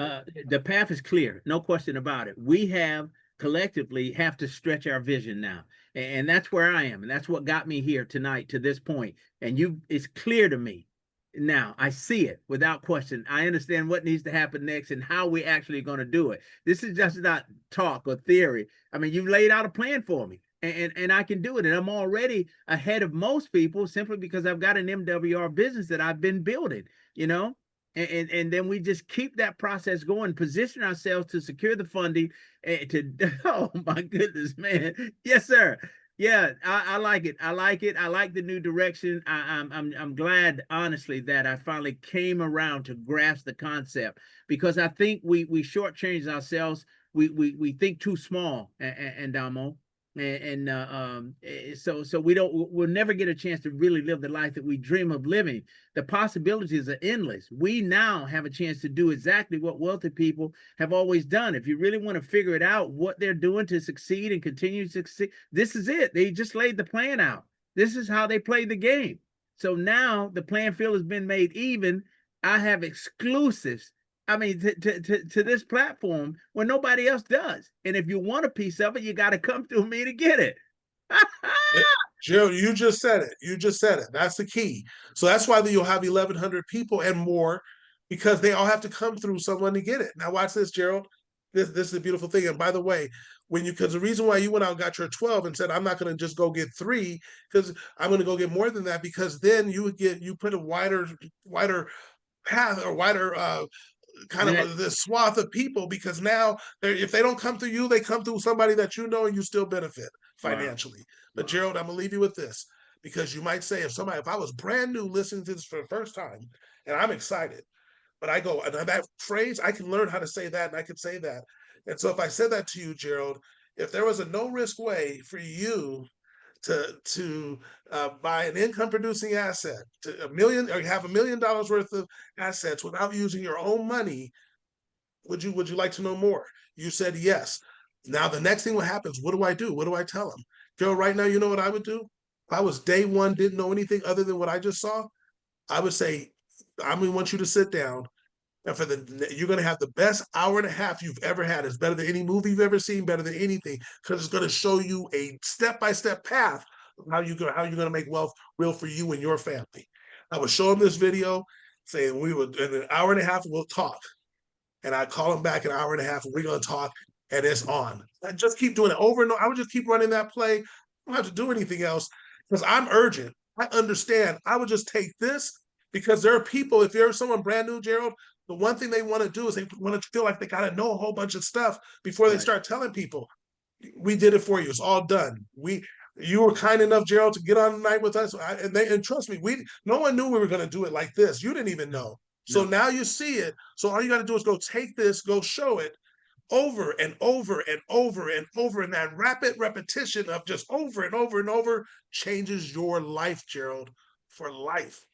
the path is clear, no question about it. We have collectively have to stretch our vision now, and that's where I am, and that's what got me here tonight to this point. And it's clear to me now. I see it without question. I understand what needs to happen next and how we actually going to do it. This is just not talk or theory. I mean, you've laid out a plan for me. And I can do it. And I'm already ahead of most people simply because I've got an MWR business that I've been building, you know, and then we just keep that process going, position ourselves to secure the funding and oh my goodness, man. Yes, sir. Yeah, I like it. I like it. I like the new direction. I'm glad, honestly, that I finally came around to grasp the concept, because I think we shortchange ourselves. We think too small, and Damo. So we'll never get a chance to really live the life that we dream of living. The possibilities are endless. We now have a chance to do exactly what wealthy people have always done. If you really want to figure it out, what they're doing to succeed and continue to succeed, this is it. They just laid the plan out. This is how they play the game. So now the playing field has been made even. I have exclusives, I mean, to this platform where nobody else does. And if you want a piece of it, you got to come through me to get it. Gerald, you just said it. You just said it. That's the key. So that's why you'll have 1,100 people and more, because they all have to come through someone to get it. Now watch this, Gerald. This is a beautiful thing. And by the way, because the reason why you went out and got your 12 and said, I'm not going to just go get 3, because I'm going to go get more than that, because then you put a wider path or wider kind of the swath of people, because now if they don't come through you, they come through somebody that you know, and you still benefit financially. Wow. But wow. Gerald, I'm gonna leave you with this, because you might say, if I was brand new listening to this for the first time, and I'm excited, but I go, and that phrase, I can learn how to say that, and I can say that. And so if I said that to you, Gerald, if there was a no risk way for you to buy an income producing asset, to $1 million, or have $1 million worth of assets without using your own money, would you like to know more? You said yes. Now the next thing what happens, what do I do? What do I tell them? Joe, right now, you know what I would do? If I was day one, didn't know anything other than what I just saw, I would say, I'm gonna want you to sit down, and you're going to have the best hour and a half you've ever had. It's better than any movie you've ever seen, better than anything, because it's going to show you a step-by-step path of how you're going to make wealth real for you and your family. I would show them this video, saying in an hour and a half we'll talk, and I call them back an hour and a half, and we're going to talk, and it's on. I just keep doing it over and over. I would just keep running that play. I don't have to do anything else, because I'm urgent. I understand. I would just take this, because there are people, if you're someone brand new, Gerald, the one thing they want to do is they want to feel like they got to know a whole bunch of stuff before they start telling people. We did it for you. It's all done. You were kind enough, Gerald, to get on tonight with us, and trust me, no one knew we were going to do it like this. You didn't even know. So now you see it. So all you got to do is go take this, go show it over and over and over and over, and that rapid repetition of just over and over and over changes your life, Gerald, for life.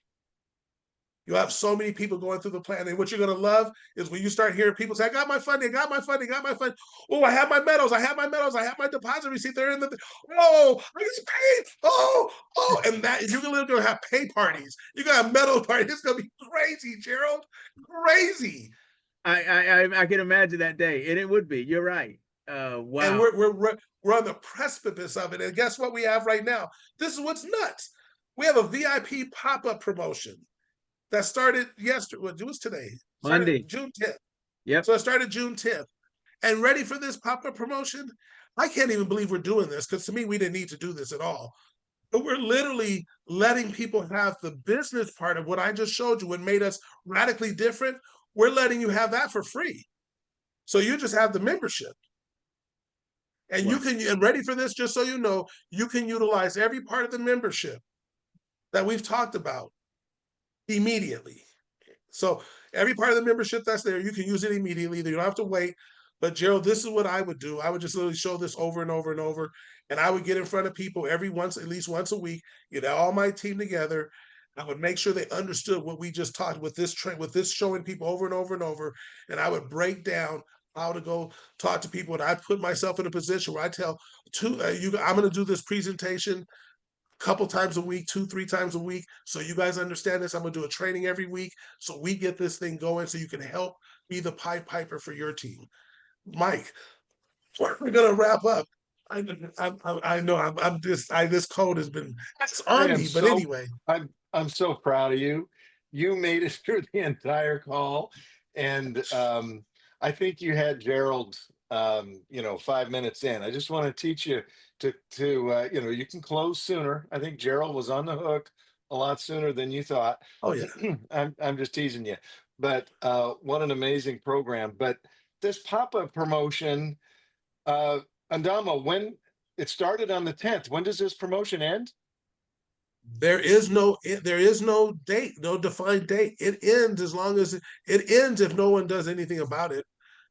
You have so many people going through the plan. And what you're going to love is when you start hearing people say, I got my funding, got my funding, got my funding. Oh, I have my medals. I have my medals. I have my deposit receipt. They're in the, oh, I get paid. Oh. And that you're going to have pay parties. You're going to have medal parties. It's going to be crazy, Gerald. Crazy. I can imagine that day. And it would be. You're right. Wow. And we're on the precipice of it. And guess what we have right now? This is what's nuts. We have a VIP pop-up promotion that started yesterday. What was today? Monday. June 10th. Yep. So it started June 10th. And ready for this pop-up promotion? I can't even believe we're doing this, because to me, we didn't need to do this at all. But we're literally letting people have the business part of what I just showed you, what made us radically different. We're letting you have that for free. So you just have the membership. And you can, and ready for this, just so you know, you can utilize every part of the membership that we've talked about immediately. So every part of the membership that's there, you can use it immediately. You don't have to wait. But Gerald, this is what I would do. I would just literally show this over and over and over. And I would get in front of people at least once a week, get all my team together. I would make sure they understood what we just talked with this showing people over and over and over. And I would break down how to go talk to people. And I put myself in a position where I tell I'm going to do this presentation a couple times a week, 2, 3 times a week. So you guys understand this. I'm going to do a training every week. So we get this thing going so you can help be the Pied Piper for your team. Mike, we're going to wrap up. I know this code has been, it's I on am me, but so anyway. I'm so proud of you. You made it through the entire call, and I think you had Gerald, 5 minutes in. I just want to teach you to you can close sooner. I think Gerald was on the hook a lot sooner than you thought. Oh yeah. I'm just teasing you, but what an amazing program! But this pop-up promotion, uh, Andama, when it started on the 10th, when does this promotion end? There is no date, no defined date. It ends as long as it ends if no one does anything about it.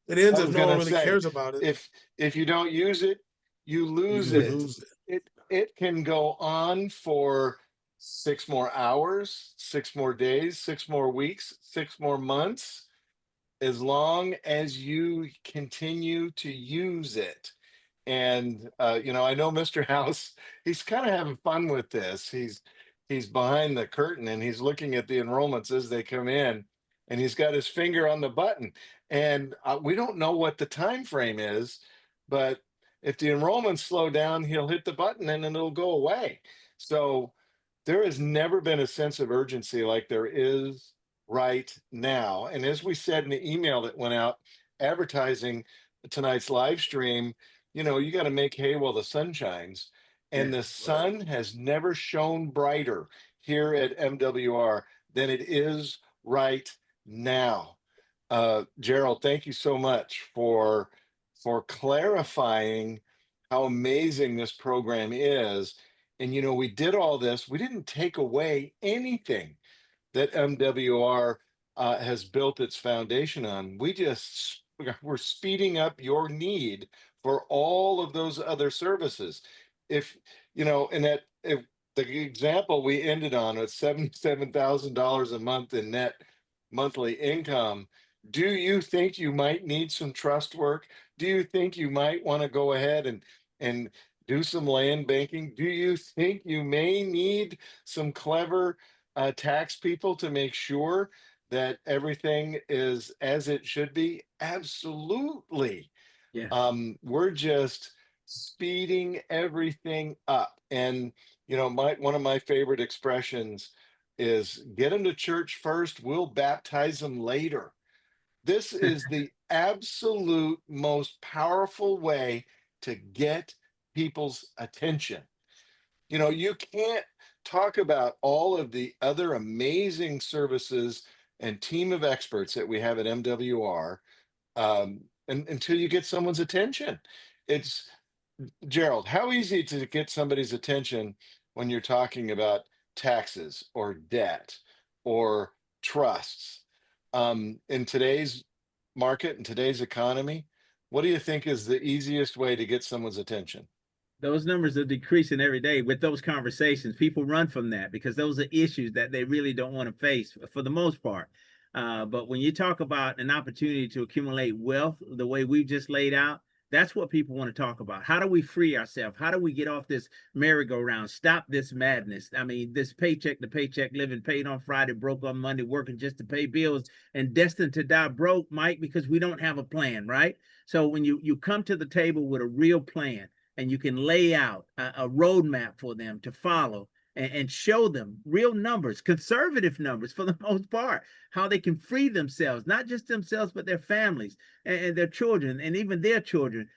It ends I if was no one gonna really say, cares about it. if you don't use it, you lose You it. lose it. It can go on for 6 more hours, 6 more days, 6 more weeks, 6 more months, as long as you continue to use it. And I know Mr. House, he's kind of having fun with this. He's behind the curtain and he's looking at the enrollments as they come in, and he's got his finger on the button. And we don't know what the time frame is, but if the enrollments slow down, he'll hit the button and then it'll go away. So there has never been a sense of urgency like there is right now. And as we said in the email that went out advertising tonight's live stream, you got to make hay while the sun shines. And Yeah. the Right. sun has never shone brighter here at MWR than it is right now. Gerald, thank you so much for clarifying how amazing this program is. And we did all this. We didn't take away anything that MWR has built its foundation on. We're speeding up your need for all of those other services. If and that if the example we ended on at $77,000 a month in net monthly income, do you think you might need some trust work? Do you think you might want to go ahead and do some land banking? Do you think you may need some clever tax people to make sure that everything is as it should be? Absolutely. Yes. We're just speeding everything up. And one of my favorite expressions is get them to church first, we'll baptize them later. This is the absolute most powerful way to get people's attention. You can't talk about all of the other amazing services and team of experts that we have at MWR, until you get someone's attention. It's Gerald, how easy to get somebody's attention when you're talking about taxes or debt or trusts? In today's market, in today's economy, what do you think is the easiest way to get someone's attention? Those numbers are decreasing every day with those conversations. People run from that because those are issues that they really don't want to face for the most part. But when you talk about an opportunity to accumulate wealth the way we've just laid out, that's what people want to talk about. How do we free ourselves? How do we get off this merry-go-round? Stop this madness. I mean, this paycheck to paycheck living, paid on Friday, broke on Monday, working just to pay bills, and destined to die broke, Mike, because we don't have a plan, right? So when you come to the table with a real plan, and you can lay out a roadmap for them to follow and show them real numbers, conservative numbers for the most part, how they can free themselves, not just themselves, but their families and their children and even their children.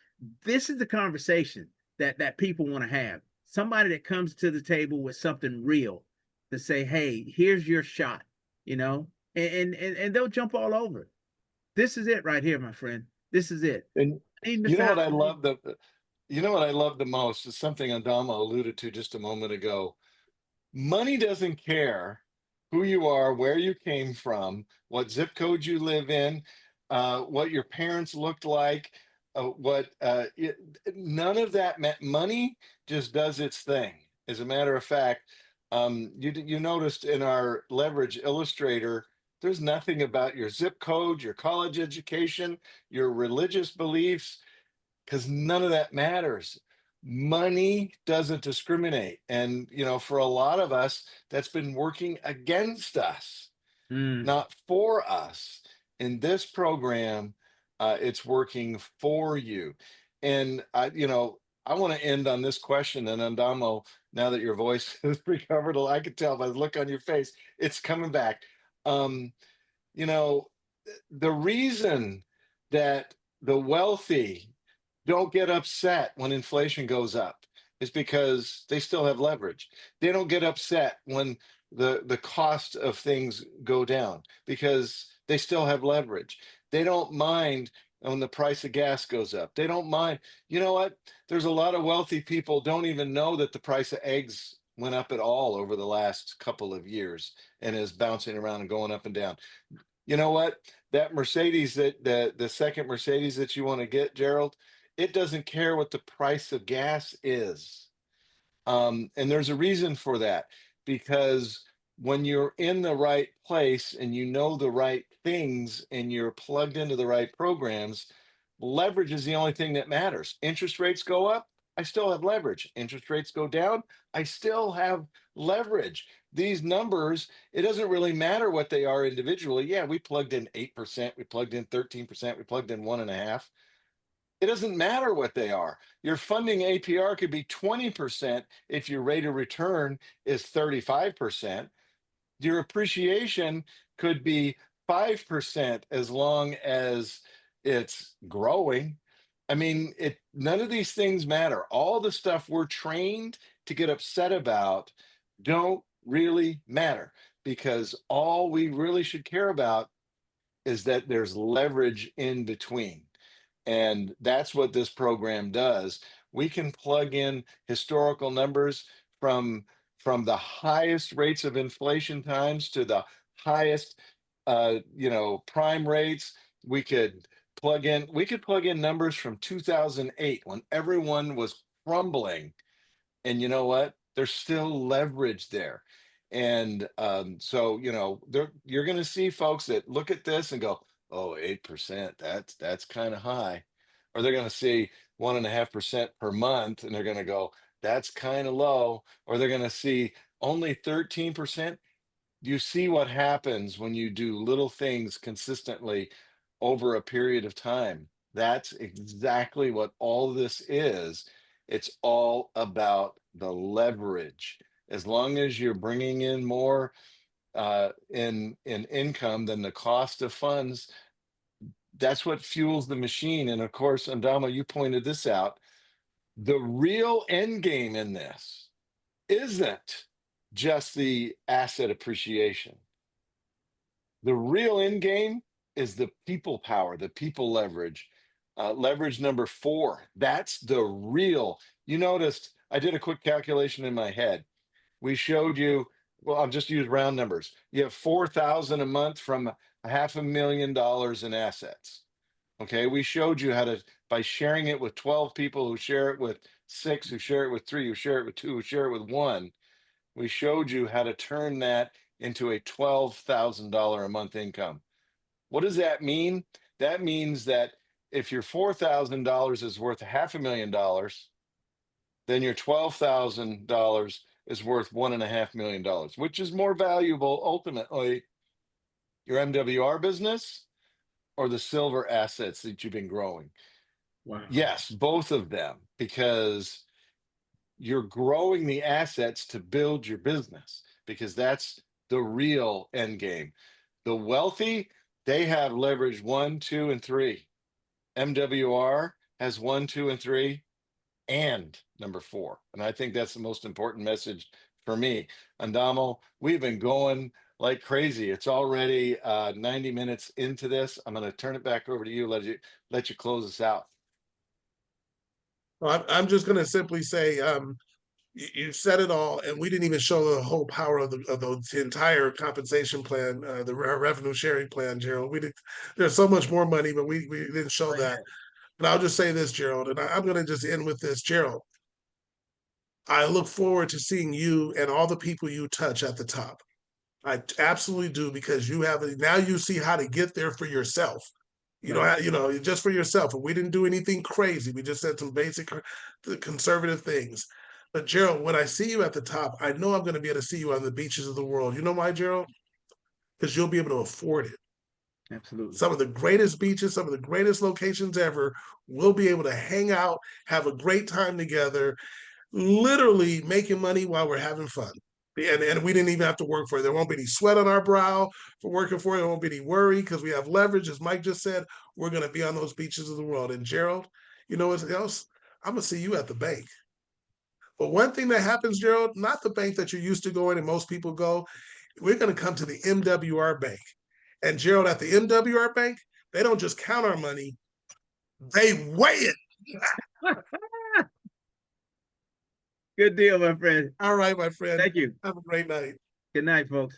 This is the conversation that people want to have. Somebody that comes to the table with something real to say, hey, here's your shot, and they'll jump all over it. This is it right here, my friend. This is it. And I need you Mr. know what House. I love the you know what I love the most is something Adama alluded to just a moment ago. Money doesn't care who you are, where you came from, what zip code you live in, what your parents looked like, none of that money just does its thing. As a matter of fact, you noticed in our leverage illustrator, There's nothing about your zip code, your college education, your religious beliefs, because none of that matters. Money doesn't discriminate. And, for a lot of us, that's been working against us, Mm. not for us. In this program, it's working for you. And I want to end on this question. And Andamo, now that your voice has recovered, I could tell by the look on your face, it's coming back. Um, you know, the reason that the wealthy don't get upset when inflation goes up is because they still have leverage. They don't get upset when the cost of things go down because they still have leverage. They don't mind when the price of gas goes up. They don't mind. You know what? There's a lot of wealthy people don't even know that the price of eggs went up at all over the last couple of years and is bouncing around and going up and down. You know what? That Mercedes, that the second Mercedes that you want to get, Gerald, it doesn't care what the price of gas is. And there's a reason for that, because when you're in the right place and you know the right things and you're plugged into the right programs, leverage is the only thing that matters. Interest rates go up, I still have leverage. Interest rates go down, I still have leverage. These numbers, it doesn't really matter what they are individually. Yeah, we plugged in 8%, we plugged in 13%, we plugged in 1.5. It doesn't matter what they are. Your funding APR could be 20% if your rate of return is 35%. Your appreciation could be 5% as long as it's growing. I mean, none of these things matter. All the stuff we're trained to get upset about don't really matter, because all we really should care about is that there's leverage in between. And that's what this program does. We can plug in historical numbers from the highest rates of inflation times to the highest prime rates. We could plug in numbers from 2008 when everyone was crumbling, and you know what? There's still leverage there. And so you're going to see folks that look at this and go, "Oh, 8%, that's kind of high," or they're going to see 1.5% per month and they're going to go, "That's kind of low," or they're going to see only 13%. You see what happens when you do little things consistently over a period of time. That's exactly what all this is. It's all about the leverage. As long as you're bringing in more in income than the cost of funds, that's what fuels the machine. And of course, Andama, you pointed this out. The real end game in this isn't just the asset appreciation. The real end game is the people power, the people leverage. Leverage number 4. That's the real. You noticed I did a quick calculation in my head. We showed you, well, I'll just use round numbers. You have 4,000 a month from $500,000 in assets. Okay, we showed you how to, by sharing it with 12 people who share it with 6, who share it with 3, who share it with 2, who share it with 1. We showed you how to turn that into a $12,000 a month income. What does that mean? That means that if your $4,000 is worth $500,000, then your $12,000 is worth $1.5 million, which is more valuable ultimately, your MWR business or the silver assets that you've been growing? Wow. Yes, both of them, because you're growing the assets to build your business, because that's the real end game. The wealthy, they have leverage 1, 2, and 3. MWR has 1, 2, and 3, and number 4. And I think that's the most important message for me. Andamo, we've been going like crazy. It's already 90 minutes into this. I'm going to turn it back over to you. Let you close us out. Well, I'm just going to simply say, you said it all, and we didn't even show the whole power of the entire compensation plan, the revenue sharing plan, Gerald. We did. There's so much more money, but we didn't show that. But I'll just say this, Gerald, and I'm going to just end with this, Gerald. I look forward to seeing you and all the people you touch at the top. I absolutely do, because you have now you see how to get there for yourself. You Right. know, just for yourself. And we didn't do anything crazy. We just said some basic conservative things. But Gerald, when I see you at the top, I know I'm going to be able to see you on the beaches of the world. You know why, Gerald? Because you'll be able to afford it. Absolutely. Some of the greatest beaches, some of the greatest locations ever, we'll be able to hang out, have a great time together, literally making money while we're having fun. And we didn't even have to work for it. There won't be any sweat on our brow for working for it. There won't be any worry because we have leverage. As Mike just said, we're going to be on those beaches of the world. And Gerald, you know what else? I'm going to see you at the bank. But one thing that happens, Gerald, not the bank that you're used to going and most people go, we're going to come to the MWR bank. And Gerald, at the MWR bank, they don't just count our money, they weigh it. Good deal, my friend. All right, my friend. Thank you. Have a great night. Good night, folks.